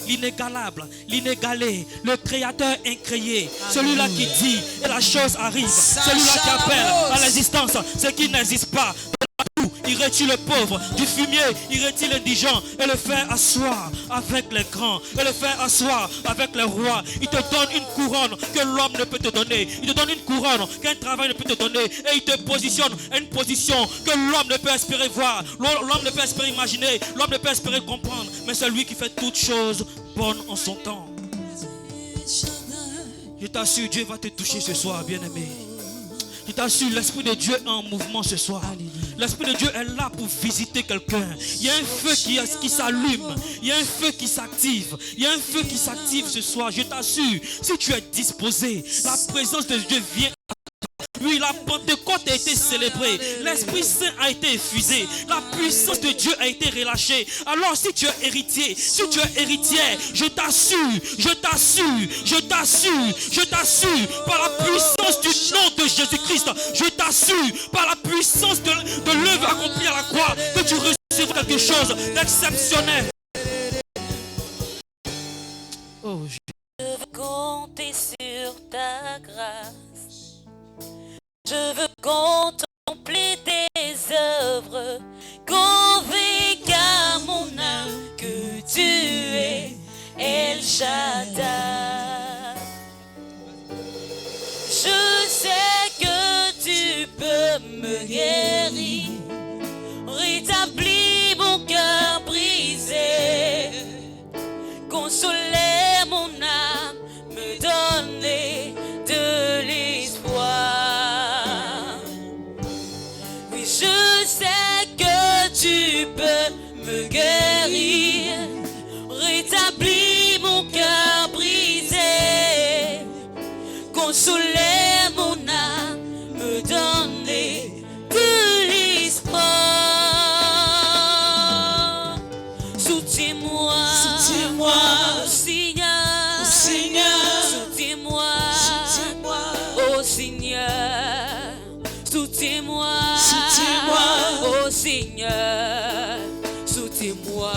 l'inégalable, l'inégalé, le créateur incréé, celui-là qui dit et la chose arrive, celui-là qui appelle à l'existence ce qui n'existe pas. Il retire le pauvre du fumier, il retire l'indigent et le fait asseoir avec les grands, et le fait asseoir avec les rois. Il te donne une couronne que l'homme ne peut te donner. Il te donne une couronne qu'un travail ne peut te donner. Et il te positionne à une position que l'homme ne peut espérer voir, l'homme ne peut espérer imaginer, l'homme ne peut espérer comprendre. Mais c'est lui qui fait toutes choses bonnes en son temps. Je t'assure, Dieu va te toucher ce soir, bien-aimé. Je t'assure, l'Esprit de Dieu est en mouvement ce soir. L'Esprit de Dieu est là pour visiter quelqu'un. Il y a un feu qui s'allume. Il y a un feu qui s'active. Il y a un feu qui s'active ce soir. Je t'assure, si tu es disposé, la présence de Dieu vient. Oui, la Pentecôte a été célébrée. L'Esprit Saint a été effusé. La puissance de Dieu a été relâchée. Alors si tu es héritier, si tu es héritière, je t'assure, par la puissance du nom de Jésus-Christ, je t'assure, par la puissance de l'œuvre accomplie à la croix, que tu recevras quelque chose d'exceptionnel. Oh, je veux compter sur ta grâce. Je veux contempler tes œuvres, convainc à mon âme que tu es El Shaddai. Je sais que tu peux me guérir, rétablir mon cœur brisé, consoler mon âme, me donner de l'espoir. Je sais que tu peux me guérir, rétablir mon cœur brisé, consoler mon âme, me donner de l'espoir. Soutiens-moi, soutiens-moi, oh Seigneur, oh Seigneur, soutiens-moi, soutiens-moi, oh Seigneur, soutiens-moi. Oh Seigneur, soutiens-moi.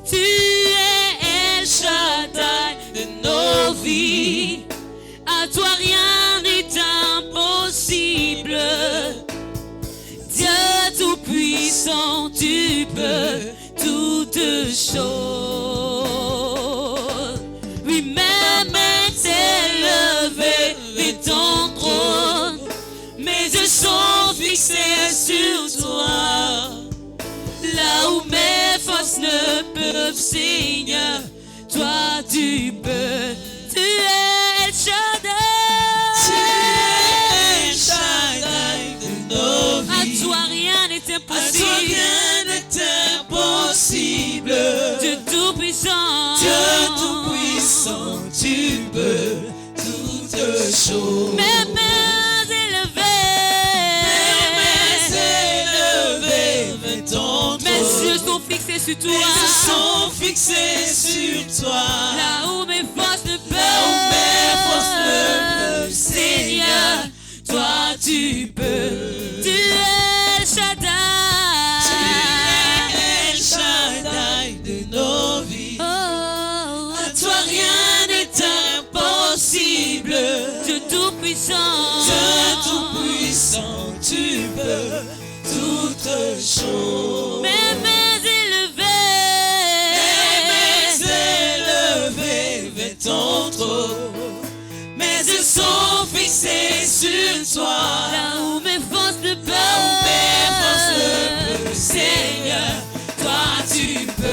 Tu es El Shaddai de nos vies. À toi rien n'est impossible. Dieu tout-puissant, tu peux toutes choses. Lui-même est élevé de ton trône. Mes yeux sont fixés sur toi. Là où mes forces ne peuvent, Seigneur, toi tu peux. Tu es El Shaddai. Tu es El Shaddai de nos vies. À toi rien n'est impossible. À toi rien n'est impossible. Dieu tout-puissant. Dieu tout-puissant, tu peux toutes choses. Mes mains élevées. Mes yeux sont fixés sur toi. Mes yeux sont fixés sur toi. Là où mes forces ne peuvent. Là où mes forces ne peuvent. Seigneur, toi tu peux. Tu es El Shaddai. Tu es El Shaddai de nos vies. Oh, à toi rien n'est impossible. Dieu tout-puissant. Dieu tout-puissant, tu peux toutes choses. Mes mains élevées. Mes mains élevées vers ton trône. Mes yeux sont fixés sur toi. Là où mes forces ne peuvent. Là où mes forces ne peuvent. Seigneur, toi tu peux.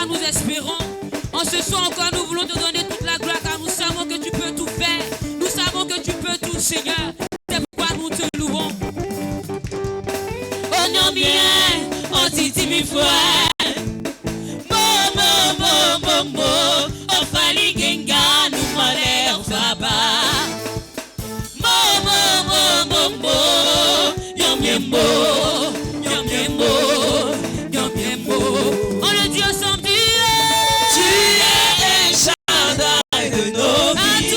Nous espérons, en ce soir encore nous voulons te donner toute la gloire car nous savons que tu peux tout faire, nous savons que tu peux tout Seigneur, c'est pourquoi nous te louons. On y bien, on titi mi frère, mo, on fali genga, nous malheur baba, mo, On le dit ensemble, tu es Shaddai de nos vies.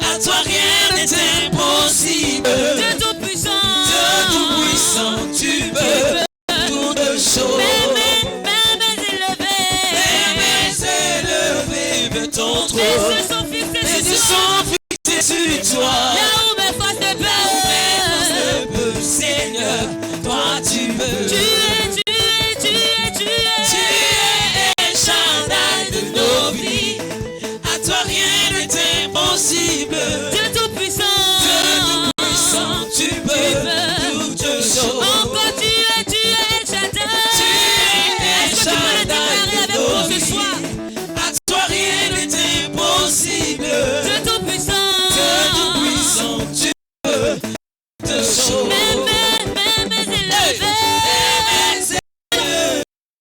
À toi rien n'est impossible. Dieu tout-puissant, tu peux toutes choses. mais élevé vers ton trône. mes yeux sont fixés sur toi. Là où mes forces ne peuvent, Seigneur, toi tu peux. tu es Shaddai de nos vies. À toi rien n'est impossible. Dieu tout-puissant, Tu peux toutes choses. encore tu es Shaddai. Est-ce que tu peux le déclarer avec moi ce soir? À toi rien n'est impossible. Dieu tout-puissant, Tu peux toutes choses. mais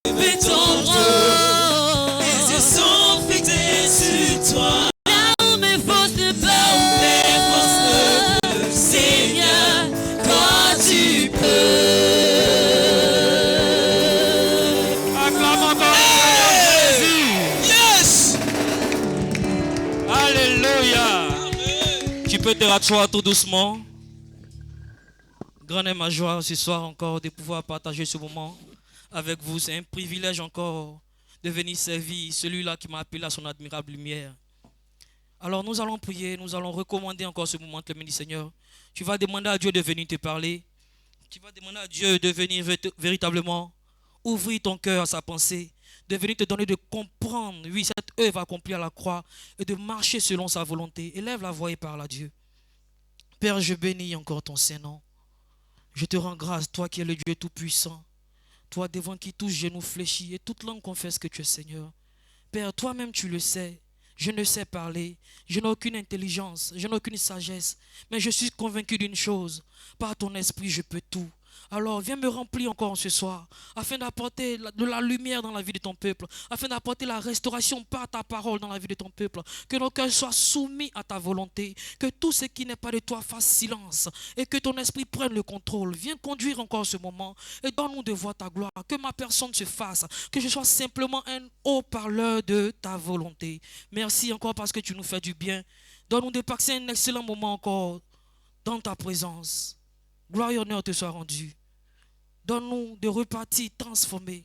élevé ton trône. Les yeux sont fixés sur toi. Là où mes forces ne peuvent, Seigneur, toi tu peux. Acclame encore le Seigneur Jésus. Yes! Alléluia. Tu peux te rasseoir tout doucement. Grande est ma joie ce soir encore de pouvoir partager ce moment avec vous. C'est un privilège encore de venir servir celui-là qui m'a appelé à son admirable lumière. Alors nous allons prier, nous allons recommander encore ce moment, le béni Seigneur. Tu vas demander à Dieu de venir te parler. Tu vas demander à Dieu de venir véritablement ouvrir ton cœur à sa pensée, de venir te donner de comprendre, oui, cette œuvre accomplie à la croix et de marcher selon sa volonté. Élève la voix et parle à Dieu. Père, je bénis encore ton Saint-Nom. Je te rends grâce, toi qui es le Dieu tout-puissant, toi devant qui tous genoux fléchis et toute langue confesse que tu es Seigneur. Père, toi-même tu le sais, je ne sais parler, je n'ai aucune intelligence, je n'ai aucune sagesse, mais je suis convaincu d'une chose, par ton esprit je peux tout. Alors viens me remplir encore ce soir, afin d'apporter de la lumière dans la vie de ton peuple, afin d'apporter la restauration par ta parole dans la vie de ton peuple, que nos cœurs soient soumis à ta volonté, que tout ce qui n'est pas de toi fasse silence, et que ton esprit prenne le contrôle. Viens conduire encore ce moment, et donne-nous de voir ta gloire, que ma personne se fasse, que je sois simplement un haut-parleur de ta volonté. Merci encore parce que tu nous fais du bien. Donne-nous de passer un excellent moment encore dans ta présence. Gloire et honneur te soit rendu. Donne-nous de repartir transformés.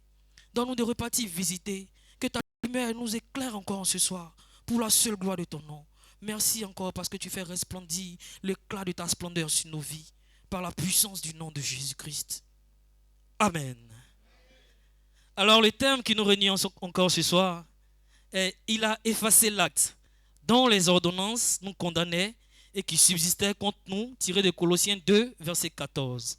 Donne-nous de repartir visités. Que ta lumière nous éclaire encore ce soir pour la seule gloire de ton nom. Merci encore parce que tu fais resplendir l'éclat de ta splendeur sur nos vies par la puissance du nom de Jésus-Christ. Amen. Alors le thème qui nous réunit encore ce soir est « Il a effacé l'acte dont les ordonnances nous condamnaient et qui subsistait contre nous », tiré de Colossiens 2, verset 14.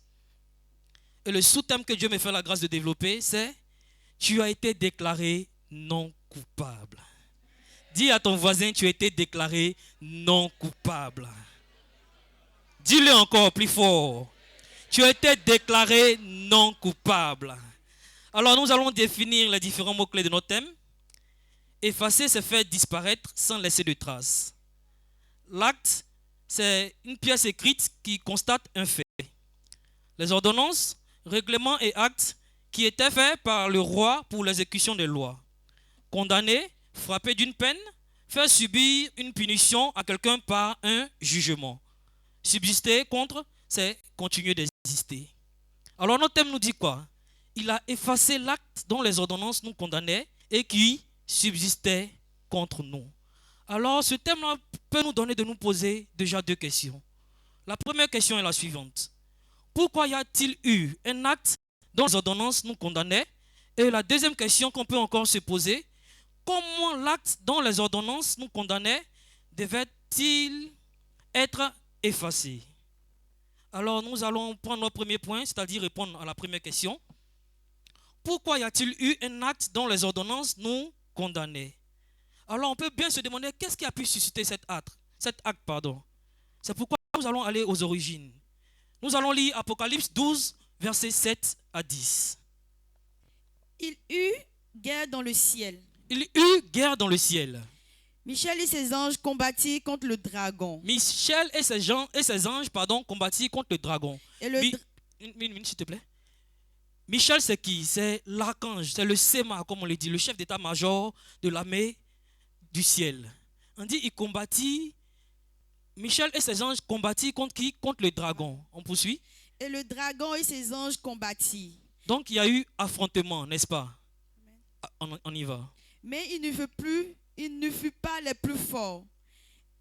Et le sous-thème que Dieu me fait la grâce de développer, c'est « Tu as été déclaré non coupable ». Dis à ton voisin, tu as été déclaré non coupable. Dis-le encore plus fort. Tu as été déclaré non coupable. Alors nous allons définir les différents mots-clés de notre thème. Effacer, c'est faire disparaître sans laisser de traces. L'acte, c'est une pièce écrite qui constate un fait. Les ordonnances, règlements et actes qui étaient faits par le roi pour l'exécution des lois. Condamner, frapper d'une peine, faire subir une punition à quelqu'un par un jugement. Subsister contre, c'est continuer d'exister. Alors notre thème nous dit quoi? Il a effacé l'acte dont les ordonnances nous condamnaient et qui subsistait contre nous. Alors ce thème-là peut nous donner de nous poser déjà deux questions. La première question est la suivante. Pourquoi y a-t-il eu un acte dont les ordonnances nous condamnaient? Et la deuxième question qu'on peut encore se poser, comment l'acte dont les ordonnances nous condamnaient devait-il être effacé? Alors nous allons prendre notre premier point, c'est-à-dire répondre à la première question. Pourquoi y a-t-il eu un acte dont les ordonnances nous condamnaient? Alors on peut bien se demander qu'est-ce qui a pu susciter cet acte. C'est pourquoi nous allons aller aux origines. Nous allons lire Apocalypse 12, versets 7 à 10. Il eut guerre dans le ciel. Il eut guerre dans le ciel. Michel et ses anges combattirent contre le dragon. Michel et ses anges combattirent contre le dragon. Une minute, s'il te plaît. Michel, c'est qui? C'est l'archange, c'est le Séma, comme on le dit, le chef d'état-major de l'armée du ciel. On dit, il combattit, Michel et ses anges combattirent contre qui? Contre le dragon. On poursuit. Et le dragon et ses anges combattirent. Donc, il y a eu affrontement, n'est-ce pas? On y va. Mais il ne fut pas les plus forts.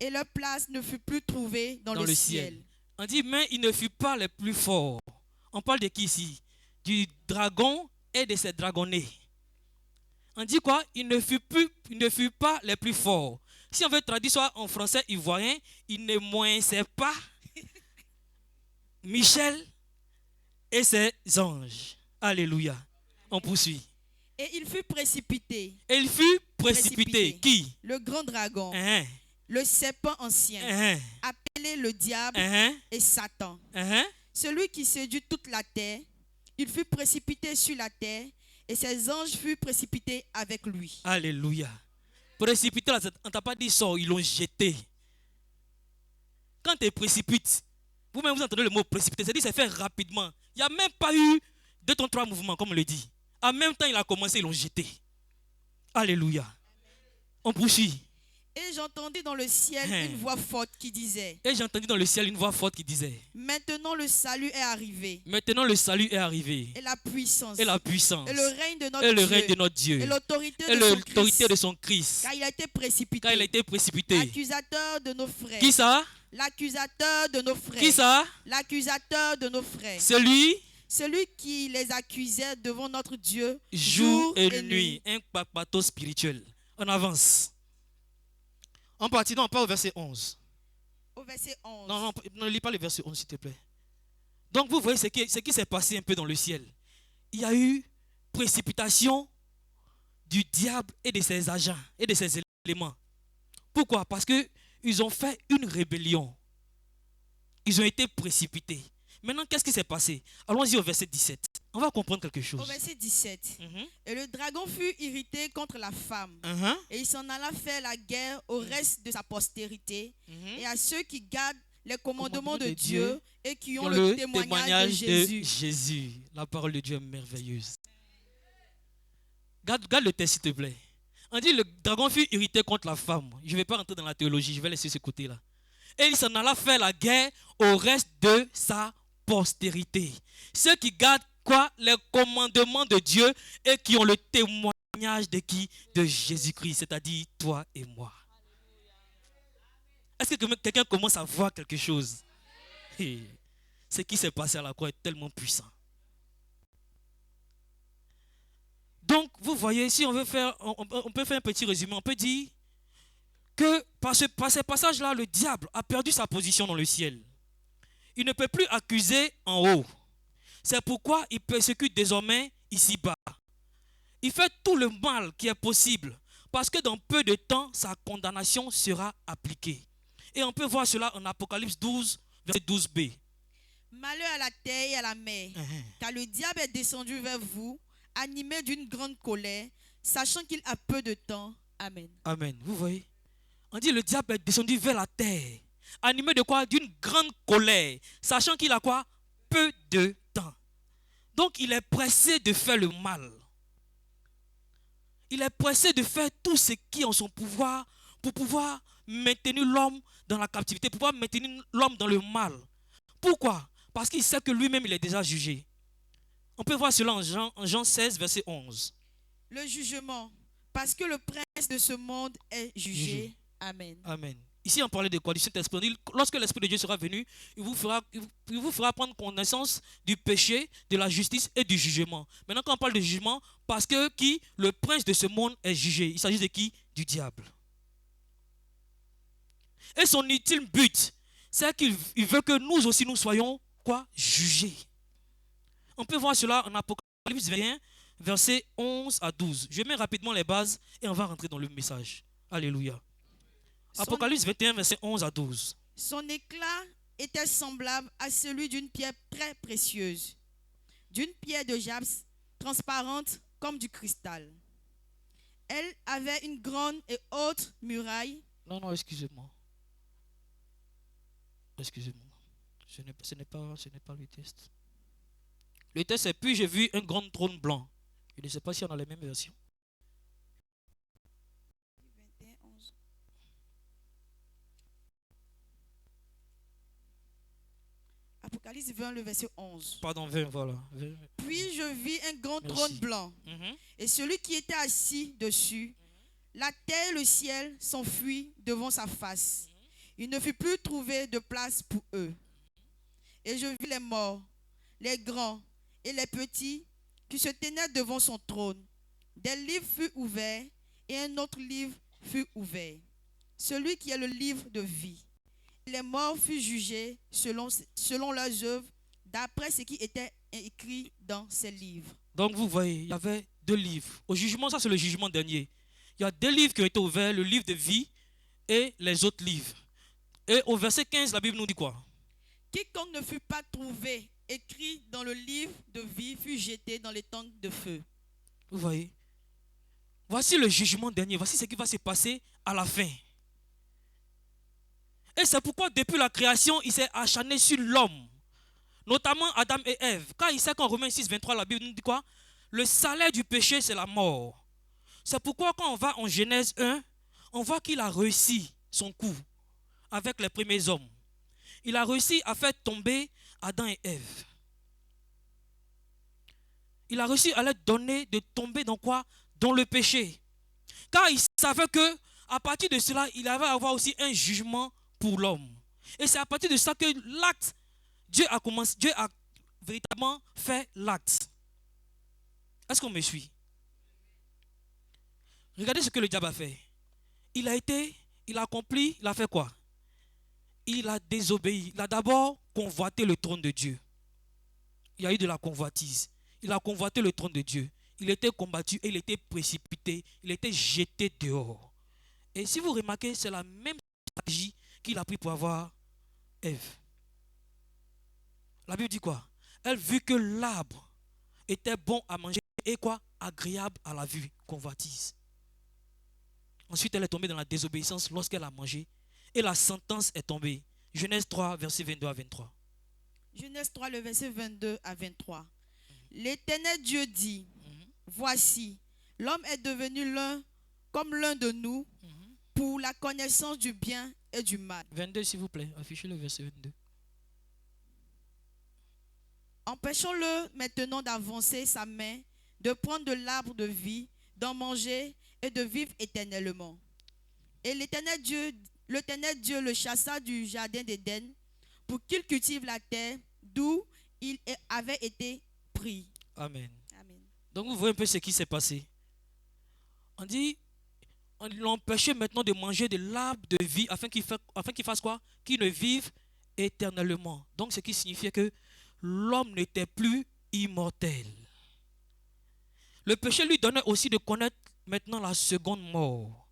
Et leur place ne fut plus trouvée dans le ciel. On dit, mais il ne fut pas les plus forts. On parle de qui ici? Du dragon et de ses dragonnés. On dit quoi? Il ne fut pas les plus forts. Si on veut traduire soit en français ivoirien, il ne moinsait pas Michel et ses anges. Alléluia. On poursuit. Et il fut précipité. Et il fut précipité. Qui? Le grand dragon. Le serpent ancien. Appelé le diable et Satan. Celui qui séduit toute la terre. Il fut précipité sur la terre et ses anges furent précipités avec lui. Alléluia. Précipité, on ne t'a pas dit sort, ils l'ont jeté. Quand tu es précipite, vous-même vous entendez le mot précipité, c'est-à-dire c'est fait rapidement. Il n'y a même pas eu 2 ton 3 mouvements, comme on le dit. En même temps, il a commencé, ils l'ont jeté. Alléluia. On poursuit. Et j'entendis dans le ciel une voix forte qui disait. Et j'entendis dans le ciel une voix forte qui disait. Maintenant le salut est arrivé. Maintenant le salut est arrivé. Et la puissance. Et la puissance. Et le règne de notre et Dieu. Le règne de notre Dieu. Et l'autorité de son Christ. Car il a été précipité. Car il a été précipité. L'accusateur de nos frères. Qui ça? L'accusateur de nos frères. Qui ça? L'accusateur de nos frères. Celui qui les accusait devant notre Dieu jour et nuit. Un bateau spirituel. On avance. On partit, non, pas au verset 11. Au verset 11. Non, ne lis pas le verset 11, s'il te plaît. Donc, vous voyez ce qui s'est passé un peu dans le ciel. Il y a eu précipitation du diable et de ses agents et de ses éléments. Pourquoi? Parce qu'ils ont fait une rébellion. Ils ont été précipités. Maintenant, qu'est-ce qui s'est passé? Allons-y au verset 17. On va comprendre quelque chose. Au verset 17. Et le dragon fut irrité contre la femme. Et il s'en alla faire la guerre au reste de sa postérité et à ceux qui gardent les commandements de Dieu et qui ont le témoignage de Jésus. La parole de Dieu est merveilleuse. Garde le texte, s'il te plaît. On dit le dragon fut irrité contre la femme. Je ne vais pas rentrer dans la théologie, je vais laisser ce côté-là. Et il s'en alla faire la guerre au reste de sa postérité. Ceux qui gardent quoi? Les commandements de Dieu et qui ont le témoignage de qui? De Jésus-Christ, c'est-à-dire toi et moi. Est-ce que quelqu'un commence à voir quelque chose? Ce qui s'est passé à la croix est tellement puissant. Donc, vous voyez, si on veut faire, on peut faire un petit résumé. On peut dire que par ce passage-là, le diable a perdu sa position dans le ciel. Il ne peut plus accuser en haut. C'est pourquoi il persécute désormais ici-bas. Il fait tout le mal qui est possible parce que dans peu de temps, sa condamnation sera appliquée. Et on peut voir cela en Apocalypse 12, verset 12b. Malheur à la terre et à la mer, car le diable est descendu vers vous, animé d'une grande colère, sachant qu'il a peu de temps. Amen. Amen. Vous voyez? On dit le diable est descendu vers la terre, animé de quoi? D'une grande colère, sachant qu'il a quoi? Peu de temps. Donc il est pressé de faire le mal. Il est pressé de faire tout ce qui est en son pouvoir pour pouvoir maintenir l'homme dans la captivité, pour pouvoir maintenir l'homme dans le mal. Pourquoi? Parce qu'il sait que lui-même il est déjà jugé. On peut voir cela en Jean 16, verset 11. Le jugement, parce que le prince de ce monde est jugé. Amen. Amen. Ici, on parlait de quoi? Du Saint-Esprit. Lorsque l'Esprit de Dieu sera venu, il vous fera prendre connaissance du péché, de la justice et du jugement. Maintenant, quand on parle de jugement, parce que qui? Le prince de ce monde est jugé. Il s'agit de qui? Du diable. Et son ultime but, c'est qu'il veut que nous aussi, nous soyons quoi? Jugés. On peut voir cela en Apocalypse 21, versets 11 à 12. Je mets rapidement les bases et on va rentrer dans le message. Alléluia. Apocalypse 21, versets 11 à 12. Son éclat était semblable à celui d'une pierre très précieuse, d'une pierre de jaspe transparente comme du cristal. Elle avait une grande et haute muraille. Non, excusez-moi. Excusez-moi. Ce n'est pas le test. Le texte est: puis j'ai vu un grand trône blanc. Je ne sais pas si on a les mêmes versions. Apocalypse 20, le verset 11. Pardon, 20, voilà. 20. Puis je vis un grand trône blanc, et celui qui était assis dessus, la terre et le ciel s'enfuient devant sa face. Il ne fut plus trouvé de place pour eux. Et je vis les morts, les grands et les petits, qui se tenaient devant son trône. Des livres furent ouverts, et un autre livre fut ouvert, celui qui est le livre de vie. Les morts furent jugés selon leurs œuvres, d'après ce qui était écrit dans ces livres. Donc vous voyez, il y avait 2 livres. Au jugement, ça c'est le jugement dernier. Il y a 2 livres qui ont été ouverts, le livre de vie et les autres livres. Et au verset 15, la Bible nous dit quoi? Quiconque ne fut pas trouvé écrit dans le livre de vie fut jeté dans les tonnes de feu. Vous voyez? Voici le jugement dernier. Voici ce qui va se passer à la fin. Et c'est pourquoi depuis la création, il s'est acharné sur l'homme. Notamment Adam et Ève. Car il sait qu'en Romains 6, 23, la Bible nous dit quoi? Le salaire du péché, c'est la mort. C'est pourquoi quand on va en Genèse 1, on voit qu'il a réussi son coup avec les premiers hommes. Il a réussi à faire tomber Adam et Ève. Il a réussi à leur donner de tomber dans quoi? Dans le péché. Car il savait que à partir de cela, il avait à avoir aussi un jugement pour l'homme. Et c'est à partir de ça que l'acte, Dieu a véritablement fait l'acte. Est-ce qu'on me suit? Regardez ce que le diable a fait. Il a accompli, il a fait quoi? Il a désobéi. Il a d'abord convoité le trône de Dieu. Il y a eu de la convoitise. Il a convoité le trône de Dieu. Il était combattu et il était précipité. Il était jeté dehors. Et si vous remarquez, c'est la même stratégie qu'il a pris pour avoir Ève. La Bible dit quoi? Elle vit que l'arbre était bon à manger et quoi? Agréable à la vue, convoitise. Ensuite, elle est tombée dans la désobéissance lorsqu'elle a mangé. Et la sentence est tombée. Genèse 3, verset 22 à 23. Genèse 3, le verset 22 à 23. L'Éternel Dieu dit, voici, l'homme est devenu comme l'un de nous pour la connaissance du bien et du mal. 22, s'il vous plaît, affichez le verset 22. Empêchons-le maintenant d'avancer sa main, de prendre de l'arbre de vie, d'en manger et de vivre éternellement. Et l'Éternel Dieu le chassa du jardin d'Éden pour qu'il cultive la terre d'où il avait été pris. Amen. Amen. Donc vous voyez un peu ce qui s'est passé. On dit, on l'empêchait maintenant de manger de l'arbre de vie afin qu'il fasse quoi? Qu'il ne vive éternellement. Donc ce qui signifiait que l'homme n'était plus immortel. Le péché lui donnait aussi de connaître maintenant la seconde mort.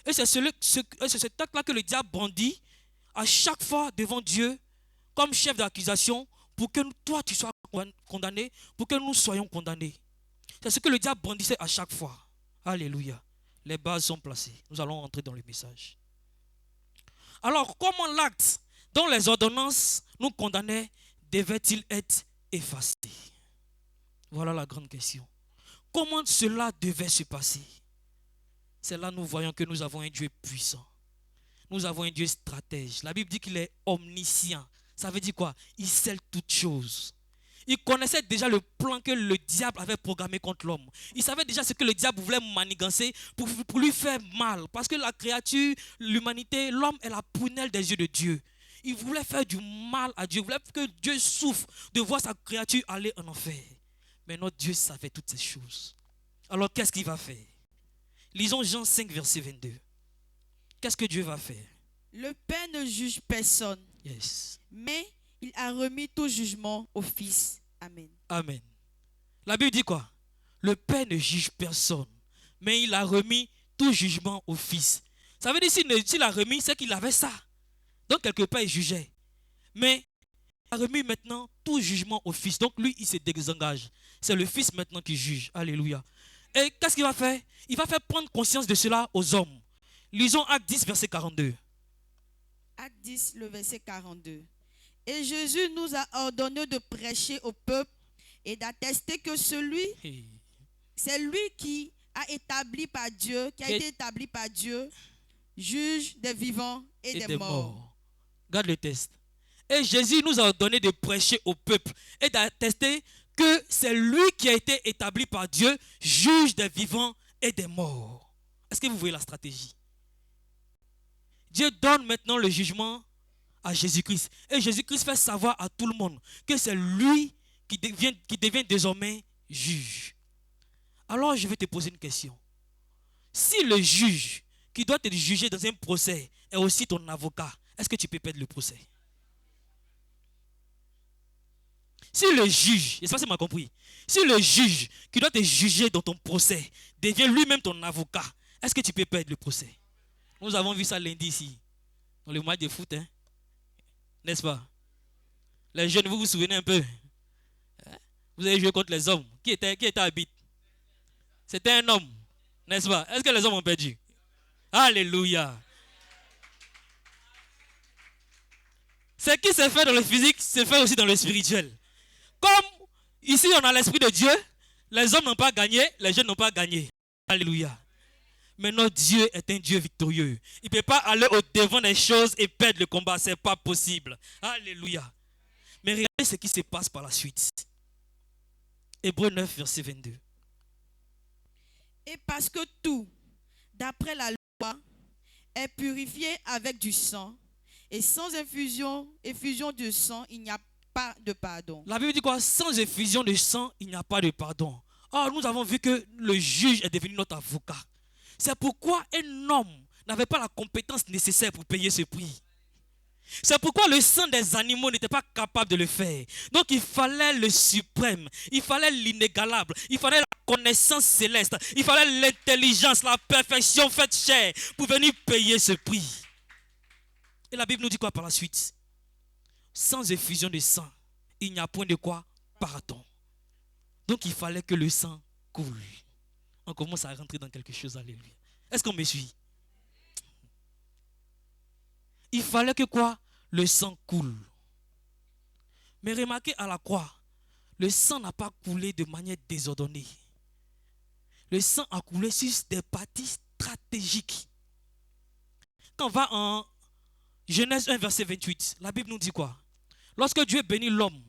Et c'est cet acte-là que le diable brandit à chaque fois devant Dieu comme chef d'accusation pour que toi tu sois condamné, pour que nous soyons condamnés. C'est ce que le diable brandissait à chaque fois. Alléluia. Les bases sont placées. Nous allons entrer dans le message. Alors, comment l'acte dont les ordonnances nous condamnaient devait-il être effacé? Voilà la grande question. Comment cela devait se passer? C'est là que nous voyons que nous avons un Dieu puissant. Nous avons un Dieu stratège. La Bible dit qu'il est omniscient. Ça veut dire quoi? Il sait toutes choses. Il connaissait déjà le plan que le diable avait programmé contre l'homme. Il savait déjà ce que le diable voulait manigancer pour lui faire mal. Parce que la créature, l'humanité, l'homme est la prunelle des yeux de Dieu. Il voulait faire du mal à Dieu. Il voulait que Dieu souffre de voir sa créature aller en enfer. Mais notre Dieu savait toutes ces choses. Alors qu'est-ce qu'il va faire? Lisons Jean 5, verset 22. Qu'est-ce que Dieu va faire? Le Père ne juge personne. Yes. Mais il a remis tout jugement au Fils. Amen. Amen. La Bible dit quoi? Le Père ne juge personne, mais il a remis tout jugement au Fils. Ça veut dire s'il a remis, c'est qu'il avait ça. Donc quelque part il jugeait. Mais il a remis maintenant tout jugement au Fils. Donc lui il se désengage. C'est le Fils maintenant qui juge. Alléluia. Et qu'est-ce qu'il va faire? Il va faire prendre conscience de cela aux hommes. Lisons Acte 10, verset 42. Acte 10, le verset 42. Et Jésus nous a ordonné de prêcher au peuple et d'attester que c'est lui qui a été établi par Dieu, juge des vivants et des morts. Regarde le texte. Et Jésus nous a donné de prêcher au peuple et d'attester que c'est lui qui a été établi par Dieu, juge des vivants et des morts. Est-ce que vous voyez la stratégie? Dieu donne maintenant le jugement à Jésus-Christ. Et Jésus-Christ fait savoir à tout le monde que c'est lui qui devient désormais juge. Alors je vais te poser une question. Si le juge qui doit te juger dans un procès est aussi ton avocat, est-ce que tu peux perdre le procès? Si le juge, je ne sais pas si tu m'as compris, si le juge qui doit te juger dans ton procès devient lui-même ton avocat, est-ce que tu peux perdre le procès? Nous avons vu ça lundi ici, dans le match de foot, hein? N'est-ce pas? Les jeunes, vous vous souvenez un peu? Vous avez joué contre les hommes. Qui était à Bit? C'était un homme, n'est-ce pas? Est-ce que les hommes ont perdu? Alléluia! Ce qui s'est fait dans le physique, se fait aussi dans le spirituel. Comme ici on a l'Esprit de Dieu, les hommes n'ont pas gagné, les jeunes n'ont pas gagné. Alléluia. Mais notre Dieu est un Dieu victorieux. Il ne peut pas aller au-devant des choses et perdre le combat. Ce n'est pas possible. Alléluia. Mais regardez ce qui se passe par la suite. Hébreux 9, verset 22. Et parce que tout, d'après la loi, est purifié avec du sang, et sans effusion de sang, il n'y a pas de pardon. La Bible dit quoi? Sans effusion de sang, il n'y a pas de pardon. Or, nous avons vu que le juge est devenu notre avocat. C'est pourquoi un homme n'avait pas la compétence nécessaire pour payer ce prix. C'est pourquoi le sang des animaux n'était pas capable de le faire. Donc il fallait le suprême, il fallait l'inégalable, il fallait la connaissance céleste, il fallait l'intelligence, la perfection faite chair pour venir payer ce prix. Et la Bible nous dit quoi par la suite? Sans effusion de sang, il n'y a point de quoi pardon. Donc il fallait que le sang coule. On commence à rentrer dans quelque chose, alléluia. Est-ce qu'on me suit? Il fallait que quoi? Le sang coule. Mais remarquez à la croix, le sang n'a pas coulé de manière désordonnée. Le sang a coulé sur des parties stratégiques. Quand on va en Genèse 1, verset 28, la Bible nous dit quoi? Lorsque Dieu bénit l'homme,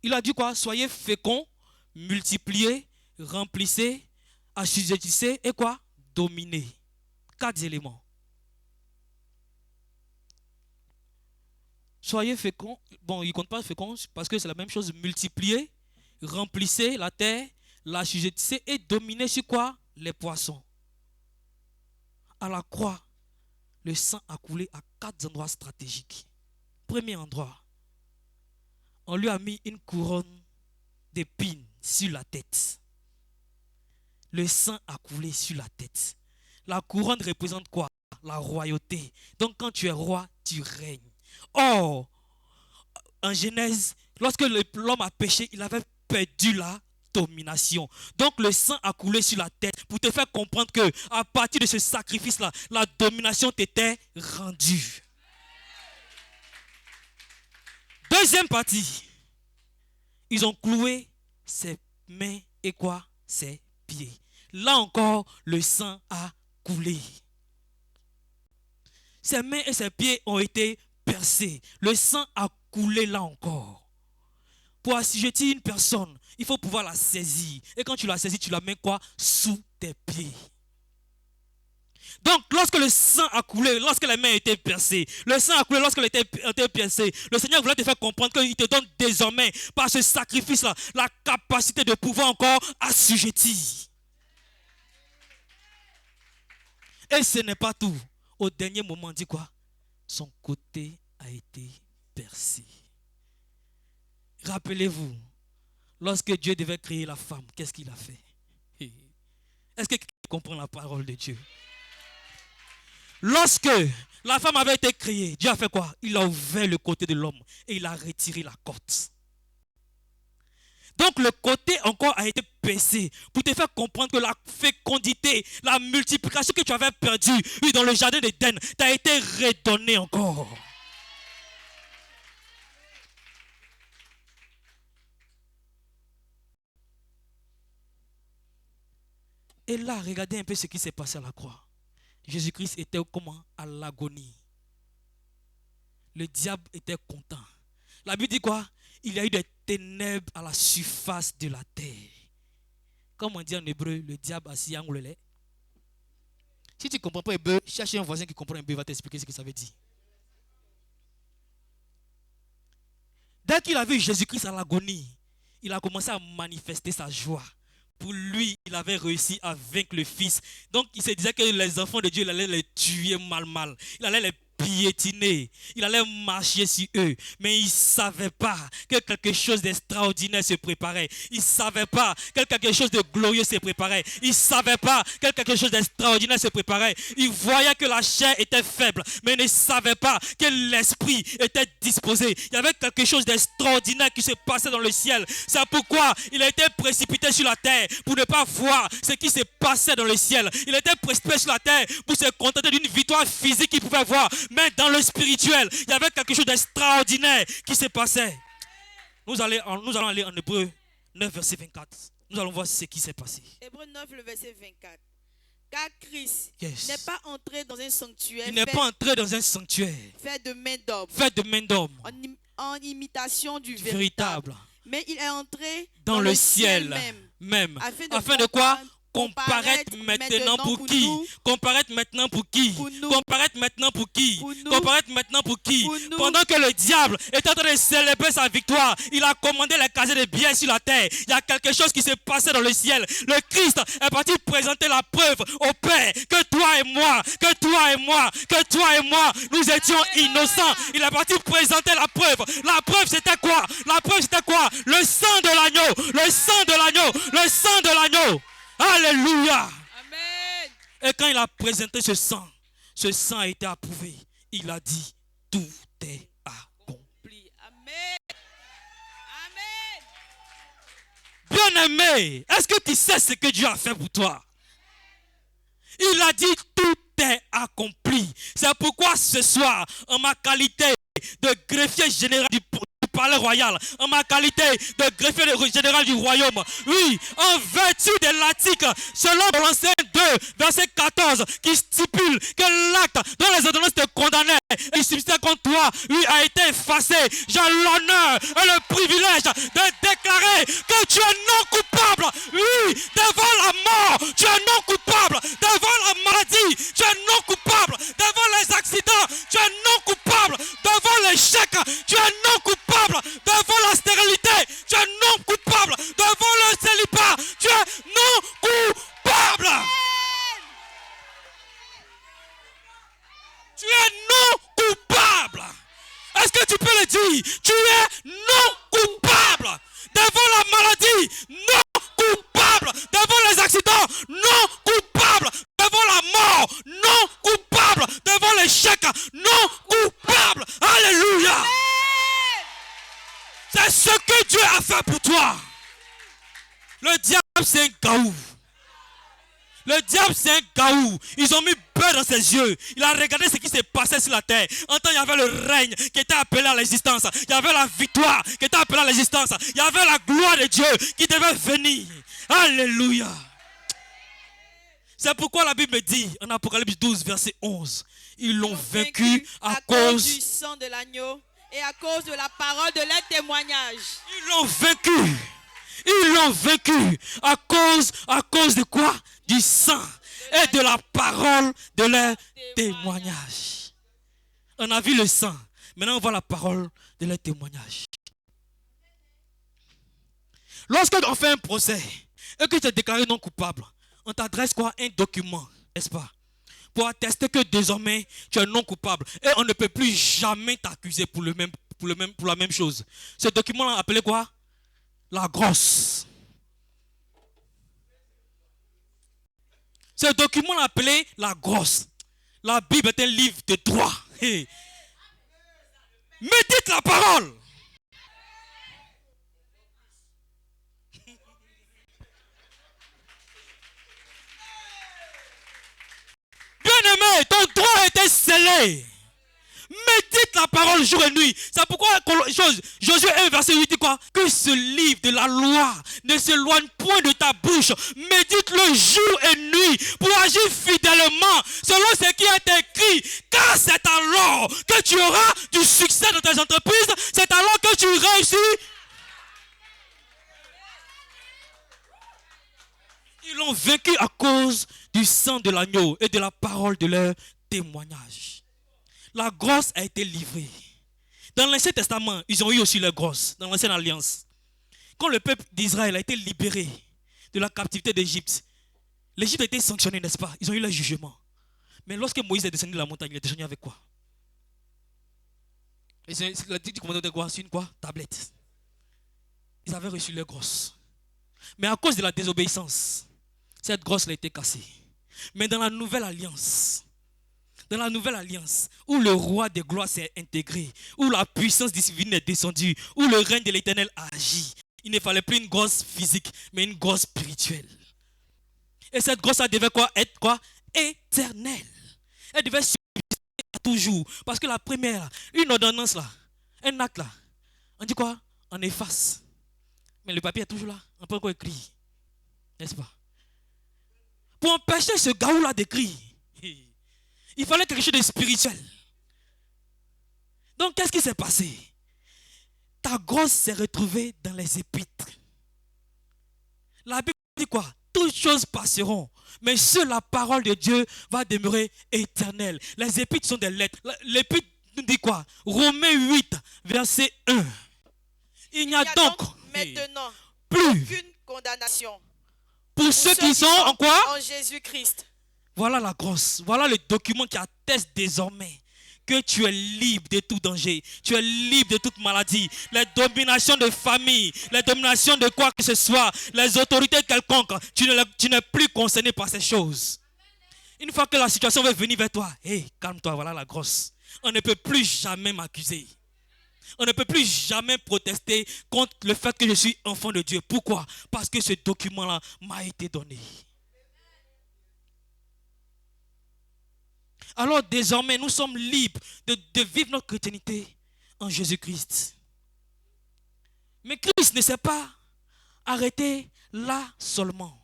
il a dit quoi? Soyez féconds, multipliez, remplissez, assujettissez et quoi? Dominez. 4 éléments. Soyez féconds. Bon, il ne compte pas féconds parce que c'est la même chose. Multipliez, remplissez la terre, l'assujettissez et dominez sur quoi? Les poissons. À la croix, le sang a coulé à 4 endroits stratégiques. Premier endroit, on lui a mis une couronne d'épines sur la tête. Le sang a coulé sur la tête. La couronne représente quoi? La royauté. Donc quand tu es roi, tu règnes. Or, en Genèse, lorsque l'homme a péché, il avait perdu la domination. Donc le sang a coulé sur la tête pour te faire comprendre que à partir de ce sacrifice-là, la domination t'était rendue. Deuxième partie, ils ont cloué ses mains et quoi? Ses pieds. Là encore, le sang a coulé. Ses mains et ses pieds ont été percés. Le sang a coulé là encore. Pour assujettir une personne, il faut pouvoir la saisir. Et quand tu la saisis, tu la mets quoi? Sous tes pieds. Donc, lorsque le sang a coulé, lorsque les mains étaient percées, le sang a coulé lorsque les mains étaient percées, le Seigneur voulait te faire comprendre qu'il te donne désormais, par ce sacrifice-là, la capacité de pouvoir encore assujettir. Et ce n'est pas tout. Au dernier moment, on dit quoi? Son côté a été percé. Rappelez-vous, lorsque Dieu devait créer la femme, qu'est-ce qu'il a fait? Est-ce que quelqu'un comprend la parole de Dieu? Lorsque la femme avait été créée, Dieu a fait quoi? Il a ouvert le côté de l'homme et il a retiré la côte. Donc le côté encore a été percé pour te faire comprendre que la fécondité, la multiplication que tu avais perdue dans le jardin d'Éden t'a été redonnée encore. Et là, regardez un peu ce qui s'est passé à la croix. Jésus-Christ était comment? À l'agonie. Le diable était content. La Bible dit quoi? Il y a eu des ténèbres à la surface de la terre. Comme on dit en hébreu, le diable assis en le lait. Si tu ne comprends pas hébreu, cherche un voisin qui comprend hébreu, il va t'expliquer ce que ça veut dire. Dès qu'il a vu Jésus-Christ à l'agonie, il a commencé à manifester sa joie. Pour lui, il avait réussi à vaincre le Fils. Donc, il se disait que les enfants de Dieu, il allait les tuer mal. Il allait les piétiner. Il allait marcher sur eux. Mais il ne savait pas que quelque chose d'extraordinaire se préparait. Il ne savait pas que quelque chose de glorieux se préparait. Il ne savait pas que quelque chose d'extraordinaire se préparait. Il voyait que la chair était faible, mais il ne savait pas que l'esprit était disposé. Il y avait quelque chose d'extraordinaire qui se passait dans le ciel. C'est pourquoi il a été précipité sur la terre pour ne pas voir ce qui se passait dans le ciel. Il était précipité sur la terre pour se contenter d'une victoire physique qu'il pouvait voir. Mais dans le spirituel, il y avait quelque chose d'extraordinaire qui se passait. Nous allons aller en Hébreu 9, verset 24. Nous allons voir ce qui s'est passé. Hébreu 9, le verset 24. Car Christ n'est pas entré dans un sanctuaire. Il n'est pas entré dans un sanctuaire. Fait de main d'homme. Fait de main d'homme. En imitation du véritable. Mais il est entré dans le ciel même. Afin de quoi? Comparaître maintenant pour qui? Comparaître maintenant pour qui? Comparaître maintenant pour qui? Comparaître maintenant pour qui? Pendant que le diable est en train de célébrer sa victoire, il a commandé les casiers de biens sur la terre. Il y a quelque chose qui s'est passé dans le ciel. Le Christ est parti présenter la preuve au Père que toi et moi, nous étions innocents. Il est parti présenter la preuve. La preuve c'était quoi? La preuve c'était quoi? Le sang de l'agneau. Le sang de l'agneau. Le sang de l'agneau. Alléluia. Amen. Et quand il a présenté ce sang a été approuvé. Il a dit, tout est accompli. Amen. Amen. Bien-aimé, est-ce que tu sais ce que Dieu a fait pour toi? Il a dit, tout est accompli. C'est pourquoi ce soir, en ma qualité de greffier général du palais royal, en ma qualité de greffier général du royaume, oui, en vertu de l'article selon Colossiens 2 verset 14 qui stipule que l'acte dont les ordonnances te condamnaient et subsistait contre toi, oui, a été effacé. J'ai l'honneur et le privilège de déclarer que tu es non coupable, oui, devant la mort, tu es non coupable, devant la maladie, tu es non coupable, devant les accidents, tu es non coupable, devant l'échec, tu es non coupable, devant la stérilité, tu es non coupable, devant le célibat, tu es non coupable. Tu es non coupable. Est-ce que tu peux le dire? Tu es non coupable devant la maladie, non coupable devant les accidents, non coupable devant la mort, non coupable devant l'échec, non coupable. Alléluia. C'est ce que Dieu a fait pour toi. Le diable, c'est un gaou. Le diable, c'est un gaou. Ils ont mis peur dans ses yeux. Il a regardé ce qui s'est passé sur la terre. En temps, il y avait le règne qui était appelé à l'existence. Il y avait la victoire qui était appelée à l'existence. Il y avait la gloire de Dieu qui devait venir. Alléluia. C'est pourquoi la Bible dit, en Apocalypse 12, verset 11, ils l'ont vaincu à cause du sang de l'agneau et à cause de la parole de leur témoignage. Ils l'ont vaincu. Ils l'ont vaincu à cause de quoi? Du sang et de la parole de leur témoignage. On a vu le sang. Maintenant, on voit la parole de leur témoignage. Lorsqu'on fait un procès et que tu es déclaré non coupable, on t'adresse quoi? Un document, n'est-ce pas? Pour attester que désormais, tu es non coupable. Et on ne peut plus jamais t'accuser pour la même chose. Ce document-là appelé quoi? La grosse. Ce document appelé la grosse. La Bible est un livre de droit. Hey. Médite la parole. Bien-aimé, ton droit a été scellé. Médite la parole jour et nuit. C'est pourquoi Josué 1, verset 8 dit quoi? Que ce livre de la loi ne s'éloigne point de ta bouche. Médite-le jour et nuit pour agir fidèlement selon ce qui est écrit. Car c'est alors que tu auras du succès dans tes entreprises. C'est alors que tu réussis. Ils l'ont vaincu à cause du sang de l'agneau et de la parole de leur témoignage. La grâce a été livrée. Dans l'Ancien Testament, ils ont eu aussi leur grâce, dans l'Ancienne Alliance. Quand le peuple d'Israël a été libéré de la captivité d'Égypte, l'Égypte a été sanctionnée, n'est-ce pas? Ils ont eu leur jugement. Mais lorsque Moïse est descendu de la montagne, il est descendu avec quoi? La dit du commandant de quoi? C'est une quoi? Tablette. Ils avaient reçu leur grâce. Mais à cause de la désobéissance, cette grâce a été cassée. Mais dans la nouvelle alliance, où le roi des gloires s'est intégré, où la puissance divine est descendue, où le règne de l'Éternel a agi, il ne fallait plus une grâce physique, mais une grâce spirituelle. Et cette grâce devait quoi? Être quoi? Éternelle. Elle devait subsister toujours. Parce que la première, une ordonnance là, un acte là, on dit quoi? On efface. Mais le papier est toujours là, on peut encore écrire. N'est-ce pas? Pour empêcher ce gaou-là d'écrire, il fallait quelque chose de spirituel. Donc, qu'est-ce qui s'est passé? Ta grâce s'est retrouvée dans les épîtres. La Bible dit quoi? Toutes choses passeront, mais seule la parole de Dieu va demeurer éternelle. Les épîtres sont des lettres. L'épître nous dit quoi? Romains 8, verset 1. Il n'y a donc maintenant plus aucune condamnation pour ceux qui sont en quoi? En Jésus-Christ. Voilà la grâce. Voilà le document qui atteste désormais que tu es libre de tout danger. Tu es libre de toute maladie. Les dominations de famille, les dominations de quoi que ce soit, les autorités quelconques, tu n'es plus concerné par ces choses. Une fois que la situation va venir vers toi, calme-toi, voilà la grâce. On ne peut plus jamais m'accuser. On ne peut plus jamais protester contre le fait que je suis enfant de Dieu. Pourquoi? Parce que ce document-là m'a été donné. Alors désormais, nous sommes libres de vivre notre chrétienté en Jésus-Christ. Mais Christ ne s'est pas arrêté là seulement.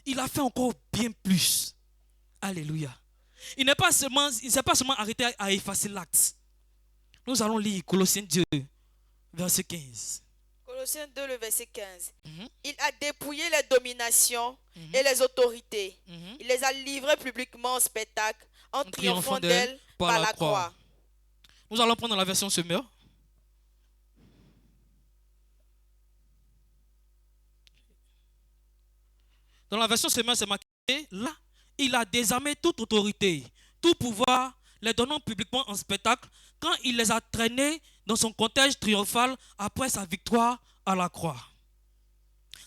Il a fait encore bien plus. Alléluia. Il ne s'est pas seulement arrêté à effacer l'acte. Nous allons lire Colossiens 2, verset 15. Colossiens 2, le verset 15. Il a dépouillé les dominations et les autorités. Il les a livrées publiquement en spectacle en triomphant d'elles par la croix. Nous allons prendre la version Semeur. Dans la version Semeur, c'est marqué là, il a désarmé toute autorité, tout pouvoir, les donnant publiquement en spectacle quand il les a traînés dans son cortège triomphal après sa victoire à la croix.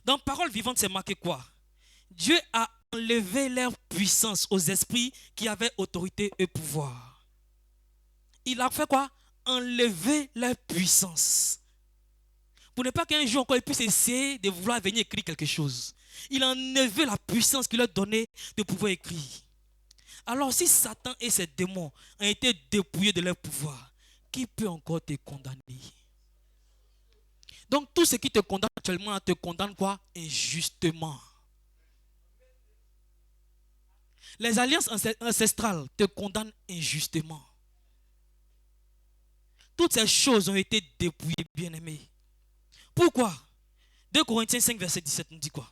Dans Parole vivante, c'est marqué quoi? Dieu a enlevé leur puissance aux esprits qui avaient autorité et pouvoir. Il a fait quoi? Enlever leur puissance. Pour ne pas qu'un jour encore ils puissent essayer de vouloir venir écrire quelque chose. Il a enlevé la puissance qu'il leur donnait de pouvoir écrire. Alors si Satan et ses démons ont été dépouillés de leur pouvoir, qui peut encore te condamner? Donc tout ce qui te condamne actuellement te condamne quoi? Injustement. Les alliances ancestrales te condamnent injustement. Toutes ces choses ont été dépouillées, bien-aimés. Pourquoi? 2 Corinthiens 5, verset 17 nous dit quoi?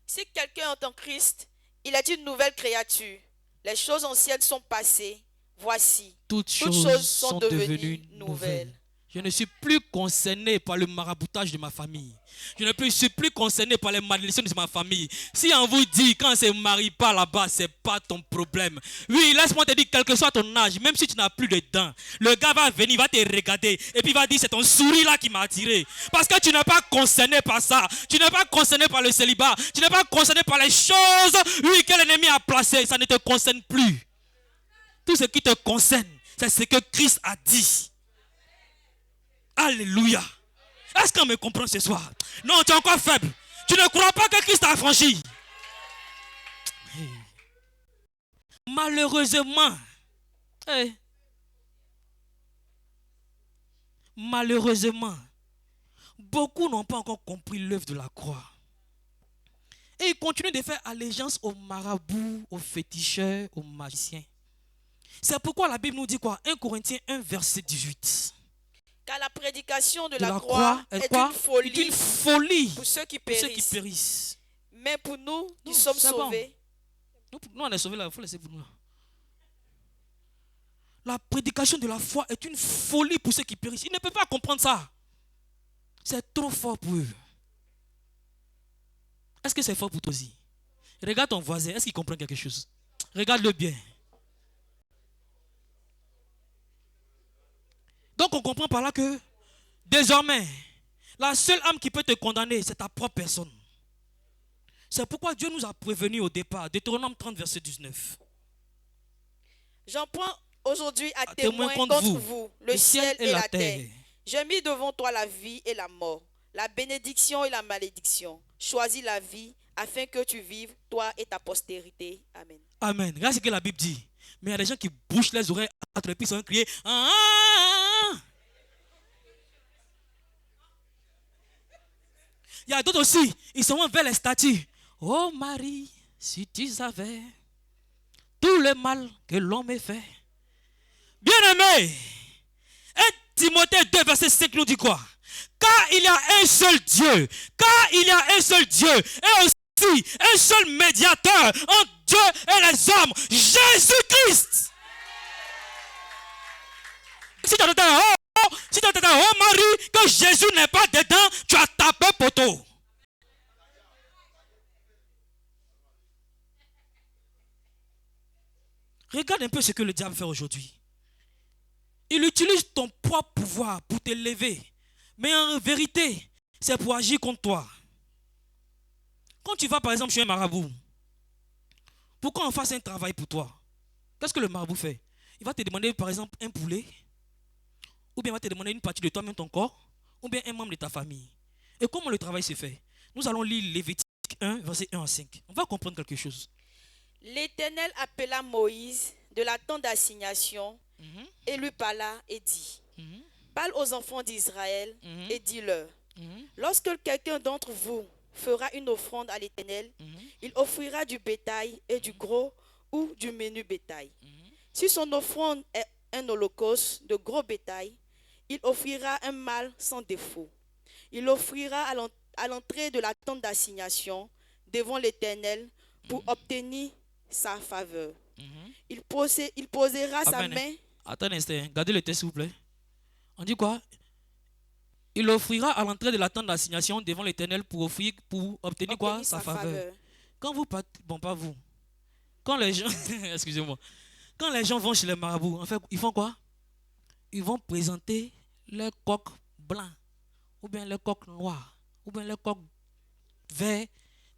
Si quelqu'un est en Christ, il est une nouvelle créature. Les choses anciennes sont passées. Voici, toutes choses sont devenues nouvelles. Je ne suis plus concerné par le maraboutage de ma famille. Je ne suis plus concerné par les malédictions de ma famille. Si on vous dit quand on ne se marie pas là-bas, ce n'est pas ton problème. Oui, laisse-moi te dire, quel que soit ton âge, même si tu n'as plus de dents, le gars va venir, va te regarder et puis va dire c'est ton sourire là qui m'a attiré. Parce que tu n'es pas concerné par ça. Tu n'es pas concerné par le célibat. Tu n'es pas concerné par les choses que l'ennemi a placées. Ça ne te concerne plus. Tout ce qui te concerne, c'est ce que Christ a dit. Alléluia. Est-ce qu'on me comprend ce soir? Non, tu es encore faible. Tu ne crois pas que Christ a franchi. Malheureusement, malheureusement, beaucoup n'ont pas encore compris l'œuvre de la croix. Et ils continuent de faire allégeance aux marabouts, aux féticheurs, aux magiciens. C'est pourquoi la Bible nous dit quoi? 1 Corinthiens 1, verset 18. Car la prédication de la croix est une folie pour ceux qui périssent. Mais pour nous qui sommes sauvés. Bon. Nous, on est sauvés là, il faut laisser pour nous. La prédication de la foi est une folie pour ceux qui périssent. Ils ne peuvent pas comprendre ça. C'est trop fort pour eux. Est-ce que c'est fort pour toi aussi? Regarde ton voisin, est-ce qu'il comprend quelque chose? Regarde-le bien. Donc on comprend par là que désormais, la seule âme qui peut te condamner, c'est ta propre personne. C'est pourquoi Dieu nous a prévenus au départ. Deutéronome 30, verset 19. J'en prends aujourd'hui à témoin contre vous, le ciel et la terre. J'ai mis devant toi la vie et la mort, la bénédiction et la malédiction. Choisis la vie afin que tu vives, toi et ta postérité. Amen. Amen. Regarde ce que la Bible dit. Mais il y a des gens qui bouchent les oreilles et puis ils sont criés. Il y a d'autres aussi, ils sont vers les statues. Oh Marie, si tu savais tout le mal que l'homme a fait. Bien-aimé, 1 Timothée 2, verset 5 nous dit quoi? Car il y a un seul Dieu, et aussi un seul médiateur entre Dieu et les hommes, Jésus-Christ. Si tu entends oh Marie, que Jésus n'est pas dedans, tu as tapé poteau. Regarde un peu ce que le diable fait aujourd'hui. Il utilise ton propre pouvoir pour t'élever. Mais en vérité, c'est pour agir contre toi. Quand tu vas par exemple chez un marabout, pour qu'on fasse un travail pour toi, qu'est-ce que le marabout fait? Il va te demander par exemple un poulet, ou bien il va te demander une partie de toi-même, ton corps, ou bien un membre de ta famille. Et comment le travail se fait? Nous allons lire Lévitique 1, verset 1 à 5. On va comprendre quelque chose. L'Éternel appela Moïse de la tente d'assignation et lui parla et dit, parle aux enfants d'Israël et dis-leur, lorsque quelqu'un d'entre vous fera une offrande à l'Éternel, il offrira du bétail et du gros ou du menu bétail. Si son offrande est un holocauste de gros bétail, il offrira un mâle sans défaut. Il offrira à l'entrée de la tente d'assignation devant l'Éternel pour obtenir sa faveur. Il posera sa main. Attends un instant, gardez le texte s'il vous plaît. On dit quoi? Il offrira à l'entrée de la tente d'assignation devant l'Éternel pour obtenir quoi? Sa faveur. Quand vous partez, bon pas vous. Quand les gens, excusez-moi, quand les gens vont chez les marabouts, en fait, ils font quoi? Ils vont présenter leur coq blanc, ou bien leur coq noir, ou bien leur coq vert,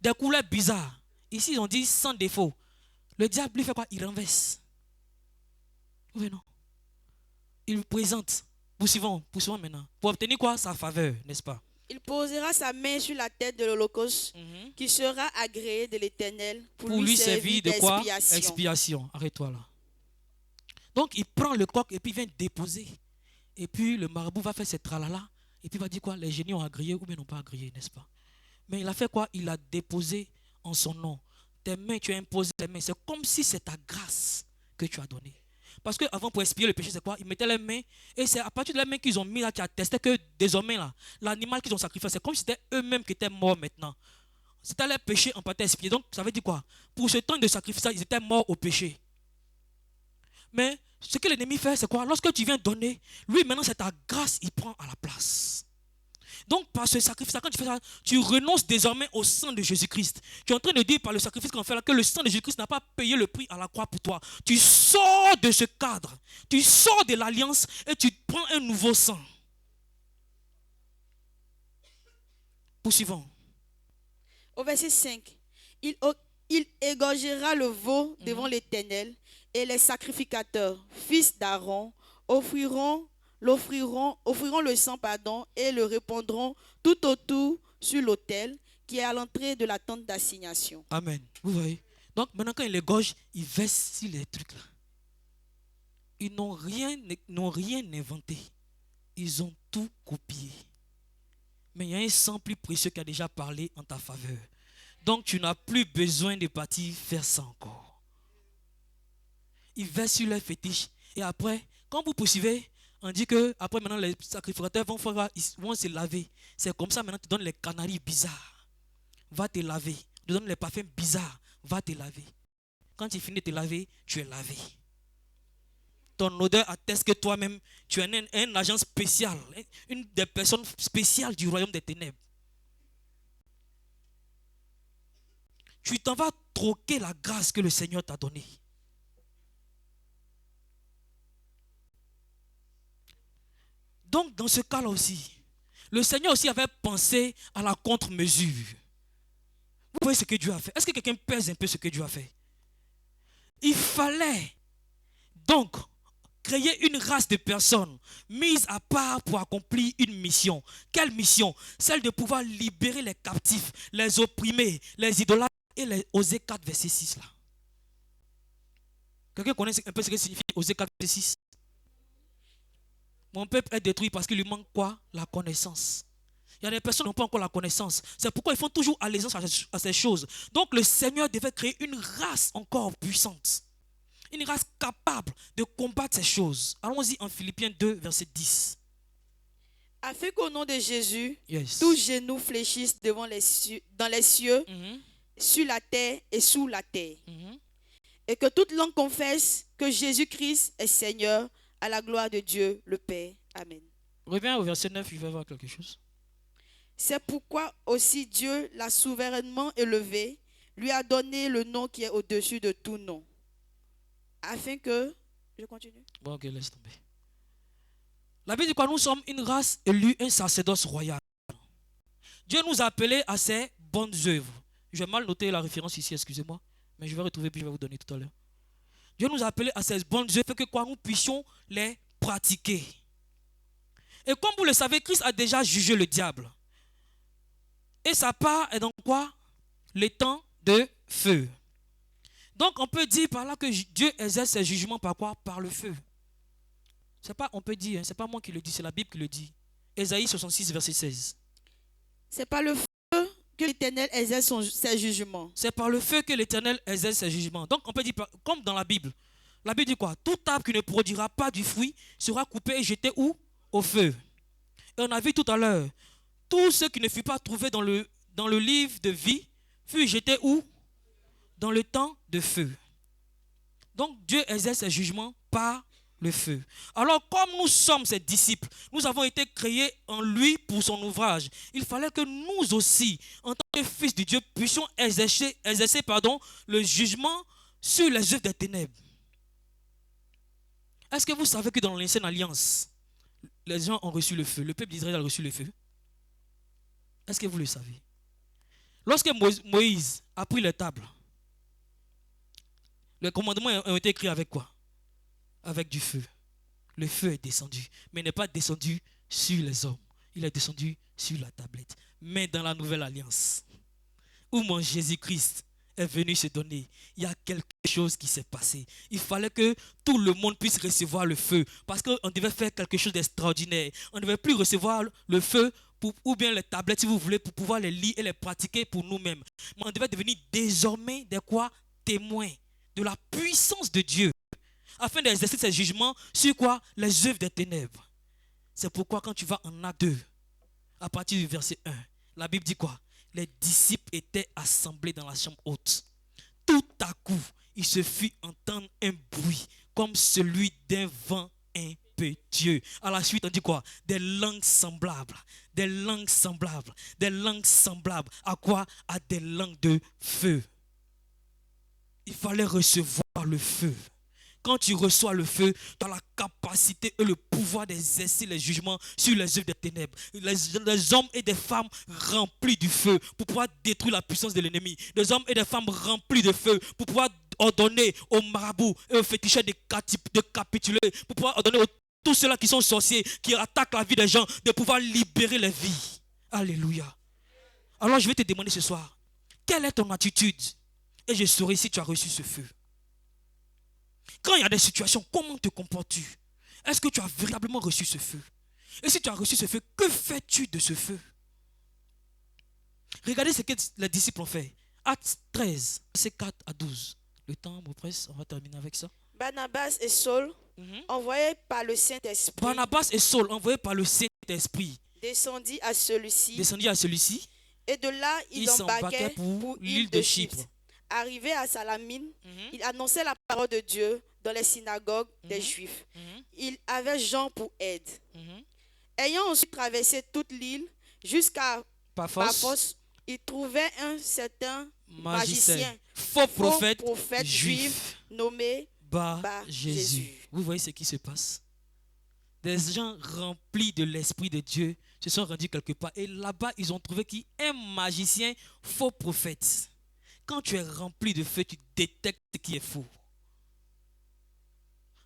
des couleurs bizarres. Ici, ils ont dit sans défaut. Le diable lui fait quoi? Il renverse. Oui, non. Il présente. Poursuivons maintenant. Pour obtenir quoi? Sa faveur, n'est-ce pas? Il posera sa main sur la tête de l'holocauste qui sera agréé de l'Éternel pour lui servir de quoi? Expiation. Arrête-toi là. Donc, il prend le coq et puis il vient déposer. Et puis, le marabout va faire cette tralala. Et puis, il va dire quoi? Les génies ont agréé ou bien n'ont pas agréé, n'est-ce pas? Mais il a fait quoi? Il a déposé en son nom. Tes mains, tu as imposé tes mains. C'est comme si c'est ta grâce que tu as donnée. Parce qu'avant, pour expier le péché, c'est quoi? Ils mettaient les mains. Et c'est à partir de les mains qu'ils ont mis là, qui attestaient que désormais, là, l'animal qu'ils ont sacrifié, c'est comme si c'était eux-mêmes qui étaient morts maintenant. C'était leur péché en partie expié. Donc, ça veut dire quoi? Pour ce temps de sacrifice, ils étaient morts au péché. Mais ce que l'ennemi fait, c'est quoi? Lorsque tu viens donner, lui, maintenant, c'est ta grâce, il prend à la place. Donc, par ce sacrifice, quand tu fais ça, tu renonces désormais au sang de Jésus-Christ. Tu es en train de dire par le sacrifice qu'on fait là que le sang de Jésus-Christ n'a pas payé le prix à la croix pour toi. Tu sors de ce cadre, tu sors de l'alliance et tu prends un nouveau sang. Poursuivons. Au verset 5, il égorgera le veau devant l'Éternel et les sacrificateurs, fils d'Aaron, offriront le sang, et le répandront tout autour sur l'autel qui est à l'entrée de la tente d'assignation. Amen. Vous voyez? Donc maintenant quand il égorge, il verse sur les trucs là. Ils n'ont rien inventé. Ils ont tout copié. Mais il y a un sang plus précieux qui a déjà parlé en ta faveur. Donc tu n'as plus besoin de partir faire ça encore. Ils versent sur leurs fétiches. Et après, quand vous poursuivez, on dit que après maintenant les sacrificateurs vont se laver. C'est comme ça maintenant tu donnes les canaries bizarres. Va te laver. Tu donnes les parfums bizarres. Va te laver. Quand tu finis de te laver, tu es lavé. Ton odeur atteste que toi-même, tu es un agent spécial, une des personnes spéciales du royaume des ténèbres. Tu t'en vas troquer la grâce que le Seigneur t'a donnée. Donc, dans ce cas-là aussi, le Seigneur aussi avait pensé à la contre-mesure. Vous voyez ce que Dieu a fait? Est-ce que quelqu'un pèse un peu ce que Dieu a fait? Il fallait donc créer une race de personnes mises à part pour accomplir une mission. Quelle mission? Celle de pouvoir libérer les captifs, les opprimés, les idolâtres et les Osée 4, verset 6 là. Quelqu'un connaît un peu ce que signifie Osée 4, verset 6? Mon peuple est détruit parce qu'il lui manque quoi? La connaissance. Il y a des personnes qui n'ont pas encore la connaissance. C'est pourquoi ils font toujours allégeance à ces choses. Donc le Seigneur devait créer une race encore puissante. Une race capable de combattre ces choses. Allons-y en Philippiens 2, verset 10. Afin qu'au nom de Jésus, Yes. tous genoux fléchissent devant dans les cieux, sur la terre et sous la terre. Et que toute langue confesse que Jésus-Christ est Seigneur, à la gloire de Dieu le Père. Amen. Reviens au verset 9, il va voir quelque chose. C'est pourquoi aussi Dieu l'a souverainement élevé, lui a donné le nom qui est au-dessus de tout nom. Afin que... Je continue. Bon, ok, laisse tomber. La Bible dit quoi? Nous sommes une race élue, un sacerdoce royal. Dieu nous a appelés à ses bonnes œuvres. Je vais mal noter la référence ici, excusez-moi. Mais je vais retrouver puis je vais vous donner tout à l'heure. Dieu nous a appelés à ces bonnes œuvres, que quoi, nous puissions les pratiquer. Et comme vous le savez, Christ a déjà jugé le diable. Et sa part est dans quoi? Les temps de feu. Donc on peut dire par là que Dieu exerce ses jugements par quoi? Par le feu. C'est pas, on peut dire, c'est pas moi qui le dis, c'est la Bible qui le dit. Ésaïe 66, verset 16. C'est par le feu que l'Éternel exerce ses jugements. C'est par le feu que l'Éternel exerce ses jugements. Donc on peut dire, comme dans la Bible dit quoi? Tout arbre qui ne produira pas du fruit sera coupé et jeté où? Au feu. Et on a vu tout à l'heure, tout ce qui ne fut pas trouvé dans le livre de vie fut jeté où? Dans le temps de feu. Donc Dieu exerce ses jugements par le feu. Alors comme nous sommes ses disciples, nous avons été créés en lui pour son ouvrage. Il fallait que nous aussi, en tant que fils de Dieu, puissions exercer le jugement sur les œuvres des ténèbres. Est-ce que vous savez que dans l'ancienne alliance, les gens ont reçu le feu, le peuple d'Israël a reçu le feu? Est-ce que vous le savez? Lorsque Moïse a pris les tables, les commandements ont été écrits avec quoi? Avec du feu. Le feu est descendu, mais il n'est pas descendu sur les hommes. Il est descendu sur la tablette. Mais dans la nouvelle alliance, où mon Jésus-Christ est venu se donner, il y a quelque chose qui s'est passé. Il fallait que tout le monde puisse recevoir le feu, parce qu'on devait faire quelque chose d'extraordinaire. On ne devait plus recevoir le feu ou bien les tablettes, si vous voulez, pour pouvoir les lire et les pratiquer pour nous-mêmes. Mais on devait devenir désormais des quoi? Témoins de la puissance de Dieu, afin d'exercer ses jugements sur quoi? Les œuvres des ténèbres. C'est pourquoi quand tu vas en Actes 2, à partir du verset 1, la Bible dit quoi? Les disciples étaient assemblés dans la chambre haute. Tout à coup, il se fit entendre un bruit comme celui d'un vent impétueux. À la suite, on dit quoi? Des langues semblables. Des langues semblables. Des langues semblables. À quoi? À des langues de feu. Il fallait recevoir le feu. Quand tu reçois le feu, tu as la capacité et le pouvoir d'exercer les jugements sur les œuvres des ténèbres. Les hommes et des femmes remplis du feu pour pouvoir détruire la puissance de l'ennemi. Des hommes et des femmes remplis de feu pour pouvoir ordonner aux marabouts et aux féticheurs de capituler, pour pouvoir ordonner à tous ceux-là qui sont sorciers, qui attaquent la vie des gens, de pouvoir libérer les vies. Alléluia. Alors je vais te demander ce soir, quelle est ton attitude? Et je saurai si tu as reçu ce feu. Quand il y a des situations, comment te comportes-tu? Est-ce que tu as véritablement reçu ce feu? Et si tu as reçu ce feu, que fais-tu de ce feu? Regardez ce que les disciples ont fait. Actes 13, verset 4 à 12. Le temps me presse, on va terminer avec ça. Barnabas et Saul, envoyés par le Saint-Esprit, Barnabas et Saul, envoyés par le Saint-Esprit, descendit à celui-ci, et et de là ils embarquaient pour l'île de Chypre. Arrivé à Salamine, il annonçait la parole de Dieu dans les synagogues des Juifs. Il avait Jean pour aide. Ayant ensuite traversé toute l'île jusqu'à Paphos, il trouvait un certain magicien, faux prophète juif, nommé Bar-Jésus. Vous voyez ce qui se passe? Des gens remplis de l'Esprit de Dieu se sont rendus quelque part. Et là-bas, ils ont trouvé qui? Un magicien faux prophète. Quand tu es rempli de feu, tu détectes ce qui est faux.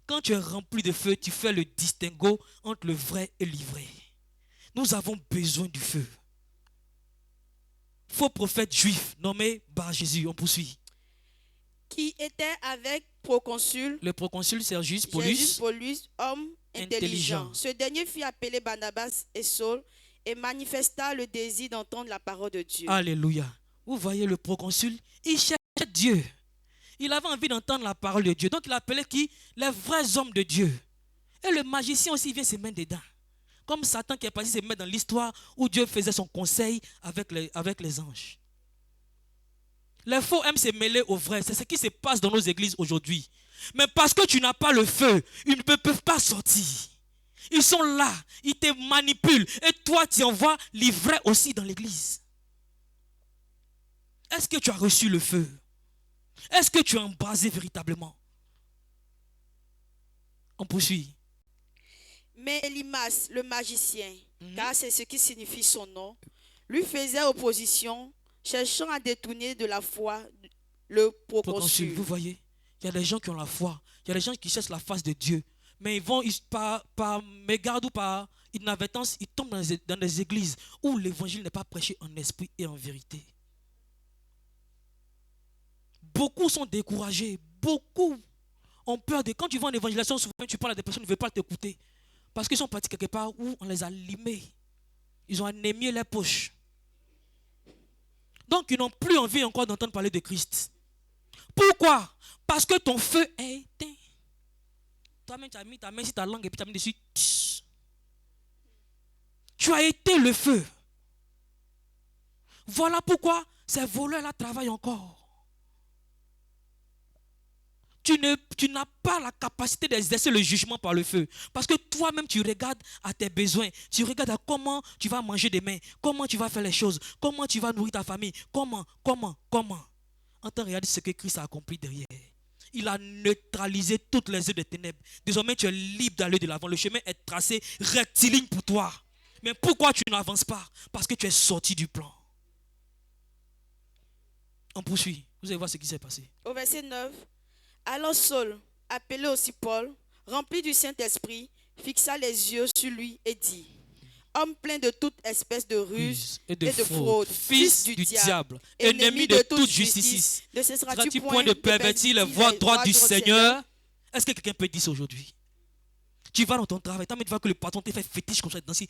Quand tu es rempli de feu, tu fais le distinguo entre le vrai et l'ivraie. Nous avons besoin du feu. Faux prophète juif nommé Bar-Jésus, on poursuit. Qui était avec proconsul, le proconsul Sergius Paulus, homme intelligent. Ce dernier fit appeler Barnabas et Saul et manifesta le désir d'entendre la parole de Dieu. Alléluia. Vous voyez le proconsul, il cherchait Dieu. Il avait envie d'entendre la parole de Dieu. Donc il appelait qui? Les vrais hommes de Dieu. Et le magicien aussi vient se mettre dedans. Comme Satan qui est passé se mettre dans l'histoire où Dieu faisait son conseil avec les anges. Les faux aiment se mêler aux vrais. C'est ce qui se passe dans nos églises aujourd'hui. Mais parce que tu n'as pas le feu, ils ne peuvent pas sortir. Ils sont là, ils te manipulent. Et toi, tu envoies l'ivraie aussi dans l'église. Est-ce que tu as reçu le feu? Est-ce que tu es embrasé véritablement? On poursuit. Mais Elimas, le magicien, car c'est ce qui signifie son nom, lui faisait opposition, cherchant à détourner de la foi le proconsul. Vous voyez, il y a des gens qui ont la foi, il y a des gens qui cherchent la face de Dieu, mais ils vont par mégarde ou par inadvertance, ils tombent dans des églises où l'évangile n'est pas prêché en esprit et en vérité. Beaucoup sont découragés, beaucoup ont peur de... Quand tu vas en évangélisation, souvent tu parles à des personnes qui ne veulent pas t'écouter. Parce qu'ils sont partis quelque part où on les a limés. Ils ont anémié les poches. Donc ils n'ont plus envie encore d'entendre parler de Christ. Pourquoi? Parce que ton feu est éteint. Toi-même tu as mis ta main sur ta langue et puis tu as mis dessus. Tu as éteint le feu. Voilà pourquoi ces voleurs-là travaillent encore. Tu n'as pas la capacité d'exercer le jugement par le feu. Parce que toi-même, tu regardes à tes besoins. Tu regardes à comment tu vas manger demain. Comment tu vas faire les choses. Comment tu vas nourrir ta famille. Comment. En temps réel, ce que Christ a accompli derrière. Il a neutralisé toutes les œuvres des ténèbres. Désormais, tu es libre d'aller de l'avant. Le chemin est tracé rectiligne pour toi. Mais pourquoi tu n'avances pas? Parce que tu es sorti du plan. On poursuit. Vous allez voir ce qui s'est passé. Au verset 9. Alors Saul, appelé aussi Paul, rempli du Saint-Esprit, fixa les yeux sur lui et dit: Homme plein de toute espèce de ruse et de fraude, fils du diable, ennemi de toute justice, ne cesseras-tu point de pervertir les voies droites du Seigneur? Est-ce que quelqu'un peut dire ça aujourd'hui? Tu vas dans ton travail, tu vois que le patron te fait fétiche comme ça, danser,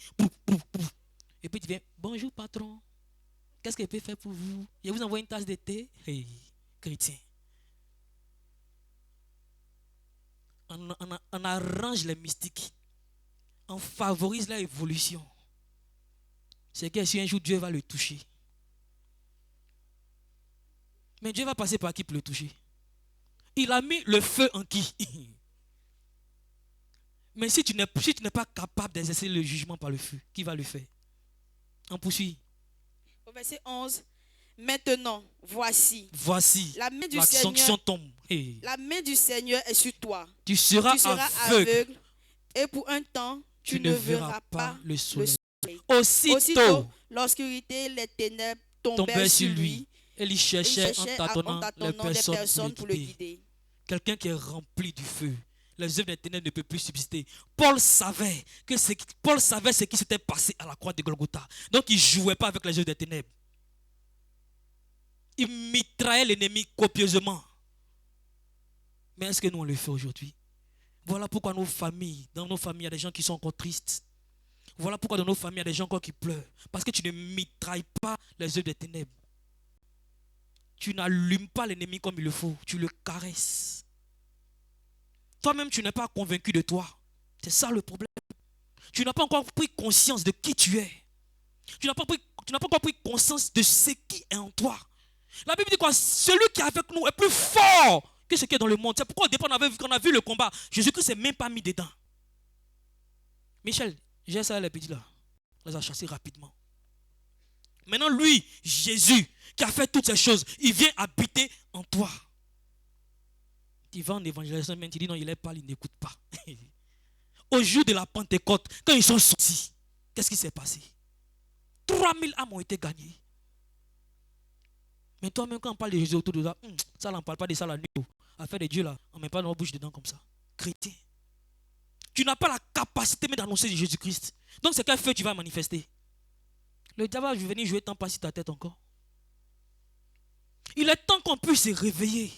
et puis tu viens: bonjour patron, qu'est-ce qu'il peut faire pour vous? Je vous envoie une tasse de thé. Hey, chrétien. On arrange les mystiques. On favorise leur évolution. C'est que si un jour Dieu va le toucher. Mais Dieu va passer par qui pour le toucher? Il a mis le feu en qui? Mais si tu n'es pas capable d'exercer le jugement par le feu, qui va le faire? On poursuit. Au verset 11. Maintenant, voici, la main du sanction tombe. Hey. La main du Seigneur est sur toi. Tu seras aveugle. Et pour un temps, tu ne verras pas le soleil. Aussitôt, l'obscurité, les ténèbres tombaient sur lui. Et il cherchait en tâtonnant les personnes pour le guider. Quelqu'un qui est rempli du feu. Les œuvres des ténèbres ne peuvent plus subsister. Paul savait ce qui s'était passé à la croix de Golgotha. Donc il ne jouait pas avec les œuvres des ténèbres. Il mitraillait l'ennemi copieusement. Mais est-ce que nous on le fait aujourd'hui? Voilà pourquoi dans nos familles, il y a des gens qui sont encore tristes. Voilà pourquoi dans nos familles, il y a des gens encore qui pleurent. Parce que tu ne mitrailles pas les œuvres des ténèbres. Tu n'allumes pas l'ennemi comme il le faut. Tu le caresses. Toi-même, tu n'es pas convaincu de toi. C'est ça le problème. Tu n'as pas encore pris conscience de qui tu es. Tu n'as pas encore pris conscience de ce qui est en toi. La Bible dit quoi? Celui qui est avec nous est plus fort que ce qui est dans le monde. C'est pourquoi au départ, quand on a vu le combat, Jésus-Christ n'est même pas mis dedans. Michel, j'ai ça les petits là. On les a chassés rapidement. Maintenant, lui, Jésus, qui a fait toutes ces choses, il vient habiter en toi. Tu vas en évangélisation, mais tu dis non, il n'est pas, il n'écoute pas. Au jour de la Pentecôte, quand ils sont sortis, qu'est-ce qui s'est passé? 3000 âmes ont été gagnées. Mais toi-même, quand on parle de Jésus autour de toi, ça, on ne parle pas de ça la nuit. Affaire de Dieu là, on ne met pas nos bouches dedans comme ça. Chrétien. Tu n'as pas la capacité même d'annoncer Jésus-Christ. Donc c'est quel feu tu vas manifester? Le diable va venir jouer tant pas sur ta tête encore. Il est temps qu'on puisse se réveiller.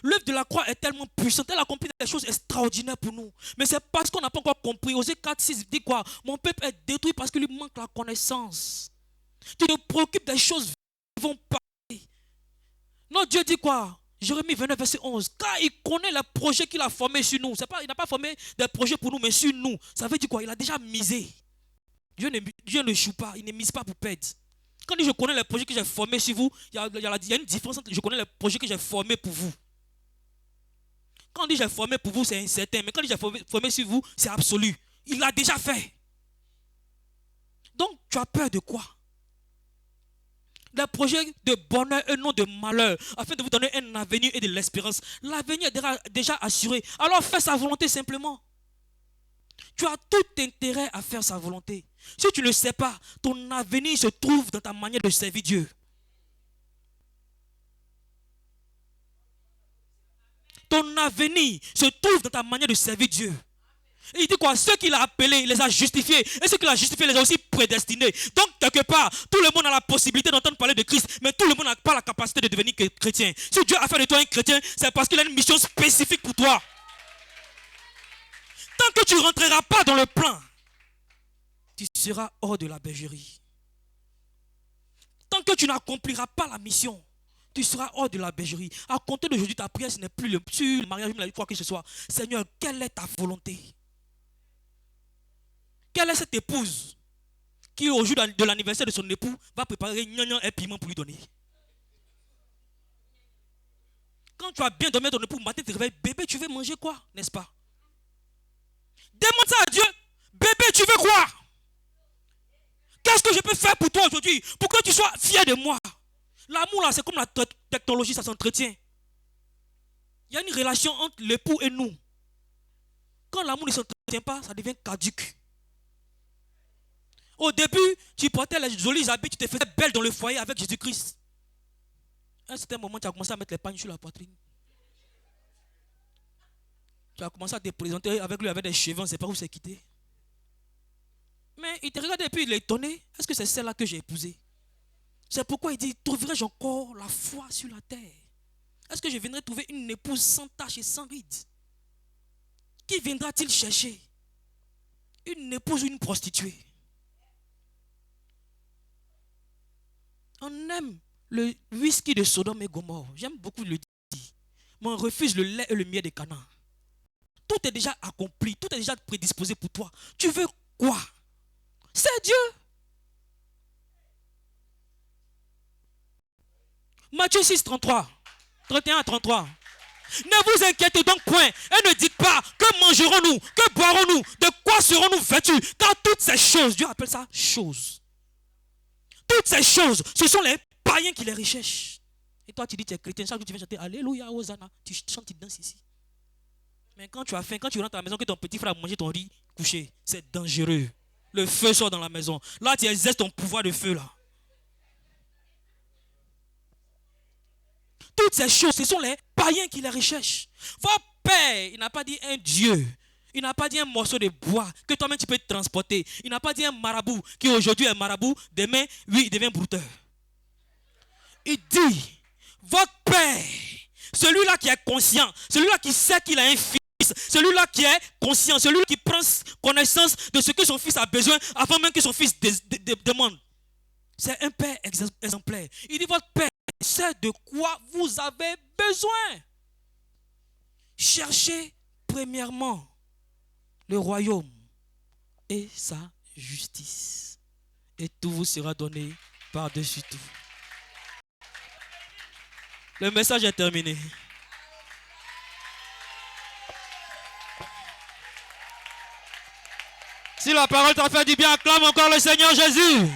L'œuvre de la croix est tellement puissante. Elle a accompli des choses extraordinaires pour nous. Mais c'est parce qu'on n'a pas encore compris. Osée 4:6 dit quoi? Mon peuple est détruit parce qu'il lui manque la connaissance. Tu te préoccupes des choses qui vont passer. Notre Dieu dit quoi? Jérémie 29, verset 11. Car il connaît les projets qu'il a formés sur nous. Il n'a pas formé des projets pour nous, mais sur nous. Ça veut dire quoi? Il a déjà misé. Dieu ne joue pas. Il ne mise pas pour perdre. Quand il dit je connais les projets que j'ai formés sur vous, il y a une différence entre je connais les projets que j'ai formés pour vous. Quand on dit j'ai formé pour vous, c'est incertain. Mais quand on dit j'ai formé sur vous, c'est absolu. Il l'a déjà fait. Donc, tu as peur de quoi? Des projets de bonheur et non de malheur, afin de vous donner un avenir et de l'espérance. L'avenir est déjà assuré. Alors fais sa volonté simplement. Tu as tout intérêt à faire sa volonté. Si tu ne le sais pas, ton avenir se trouve dans ta manière de servir Dieu. Ton avenir se trouve dans ta manière de servir Dieu. Et il dit quoi? Ceux qu'il a appelés, il les a justifiés. Et ceux qu'il a justifiés, il les a aussi prédestinés. Donc, quelque part, tout le monde a la possibilité d'entendre parler de Christ, mais tout le monde n'a pas la capacité de devenir chrétien. Si Dieu a fait de toi un chrétien, c'est parce qu'il a une mission spécifique pour toi. Tant que tu ne rentreras pas dans le plan, tu seras hors de la bergerie. Tant que tu n'accompliras pas la mission, tu seras hors de la bergerie. À compter d'aujourd'hui, ta prière, ce n'est plus le mariage, mais quoi que ce soit. Seigneur, quelle est ta volonté? Quelle est cette épouse qui, au jour de l'anniversaire de son époux, va préparer un piment pour lui donner? Quand tu as bien dormi ton époux, le matin, tu te réveilles, bébé, tu veux manger quoi? N'est-ce pas? Demande ça à Dieu. Bébé, tu veux quoi? Qu'est-ce que je peux faire pour toi aujourd'hui? Pour que tu sois fier de moi. L'amour, là, c'est comme la technologie, ça s'entretient. Il y a une relation entre l'époux et nous. Quand l'amour ne s'entretient pas, ça devient caduque. Au début, tu portais les jolis habits, tu te faisais belle dans le foyer avec Jésus-Christ. À un certain moment, tu as commencé à mettre les pagnes sur la poitrine. Tu as commencé à te présenter avec lui avec des cheveux, on ne sait pas où c'est quitté. Mais il te regarde et puis il est étonné. Est-ce que c'est celle-là que j'ai épousée? C'est pourquoi il dit, trouverai-je encore la foi sur la terre? Est-ce que je viendrai trouver une épouse sans tache et sans rides? Qui viendra-t-il chercher? Une épouse ou une prostituée? On aime le whisky de Sodome et Gomorrhe. J'aime beaucoup le dire. Mais on refuse le lait et le miel de Canaan. Tout est déjà accompli. Tout est déjà prédisposé pour toi. Tu veux quoi? C'est Dieu. Matthieu 6, 33. 31 à 33. Ne vous inquiétez donc point et ne dites pas que mangerons-nous, que boirons-nous, de quoi serons-nous vêtus? Car toutes ces choses, Dieu appelle ça choses. Toutes ces choses, ce sont les païens qui les recherchent. Et toi, tu dis, tu es chrétien, chaque jour tu viens chanter Alléluia, Hosanna, tu chantes, tu danses ici. Mais quand tu as faim, quand tu rentres à la maison, que ton petit frère a mangé ton riz couché, c'est dangereux. Le feu sort dans la maison. Là, tu exerces ton pouvoir de feu, là. Toutes ces choses, ce sont les païens qui les recherchent. Votre Père, il n'a pas dit un Dieu. Il n'a pas dit un morceau de bois que toi-même tu peux te transporter. Il n'a pas dit un marabout qui aujourd'hui est marabout, demain, oui, il devient brouteur. Il dit, votre Père, celui-là qui est conscient, celui-là qui sait qu'il a un fils, fils, celui-là qui est conscient, celui-là qui prend connaissance de ce que son fils a besoin avant même que son fils demande. C'est un père exemplaire. Il dit, votre père sait de quoi vous avez besoin. Cherchez premièrement le royaume et sa justice. Et tout vous sera donné par-dessus tout. Le message est terminé. Si la parole t'a fait du bien, acclame encore le Seigneur Jésus.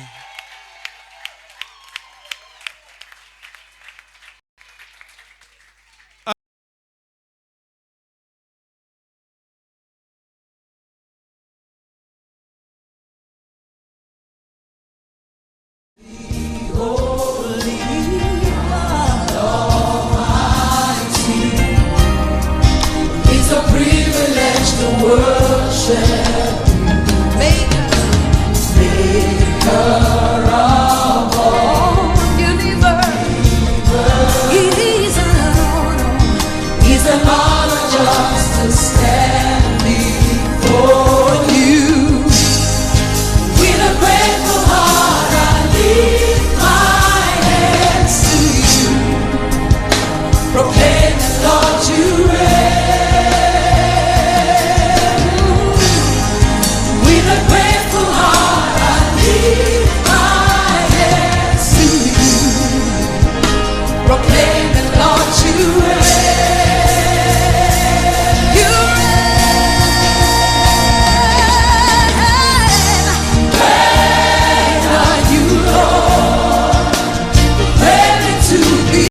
Proclaim the Lord, you reign.